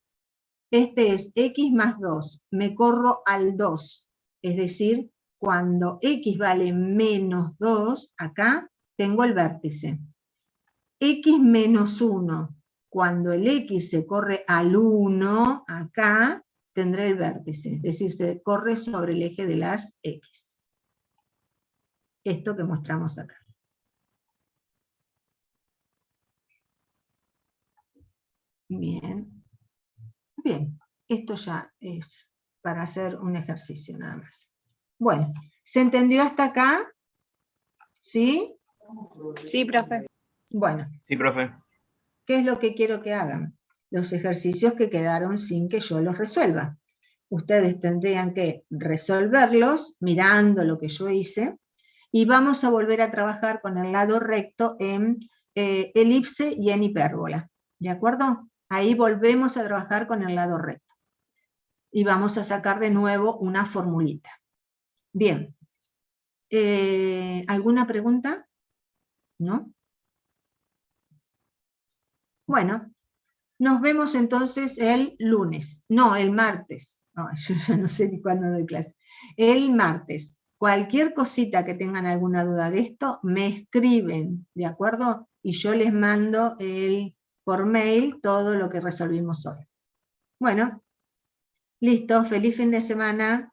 Este es X más 2, me corro al 2. Es decir, cuando X vale menos 2, acá tengo el vértice. X menos 1, cuando el X se corre al 1, acá tendré el vértice. Es decir, se corre sobre el eje de las X. Esto que mostramos acá. Bien. Bien, esto ya es para hacer un ejercicio nada más. Bueno, ¿se entendió hasta acá? ¿Sí? Sí, profe. Bueno, Sí, profe. ¿qué es lo que quiero que hagan? Los ejercicios que quedaron sin que yo los resuelva. Ustedes tendrían que resolverlos mirando lo que yo hice y vamos a volver a trabajar con el lado recto en elipse y en hipérbola. ¿De acuerdo? Ahí volvemos a trabajar con el lado recto. Y vamos a sacar de nuevo una formulita. Bien, ¿Alguna pregunta? ¿No? Bueno, nos vemos entonces el lunes. No, el martes. No, yo ya no sé ni cuándo doy clase. El martes. Cualquier cosita que tengan alguna duda de esto, me escriben, ¿de acuerdo? Y yo les mando por mail todo lo que resolvimos hoy. Bueno, listo, feliz fin de semana.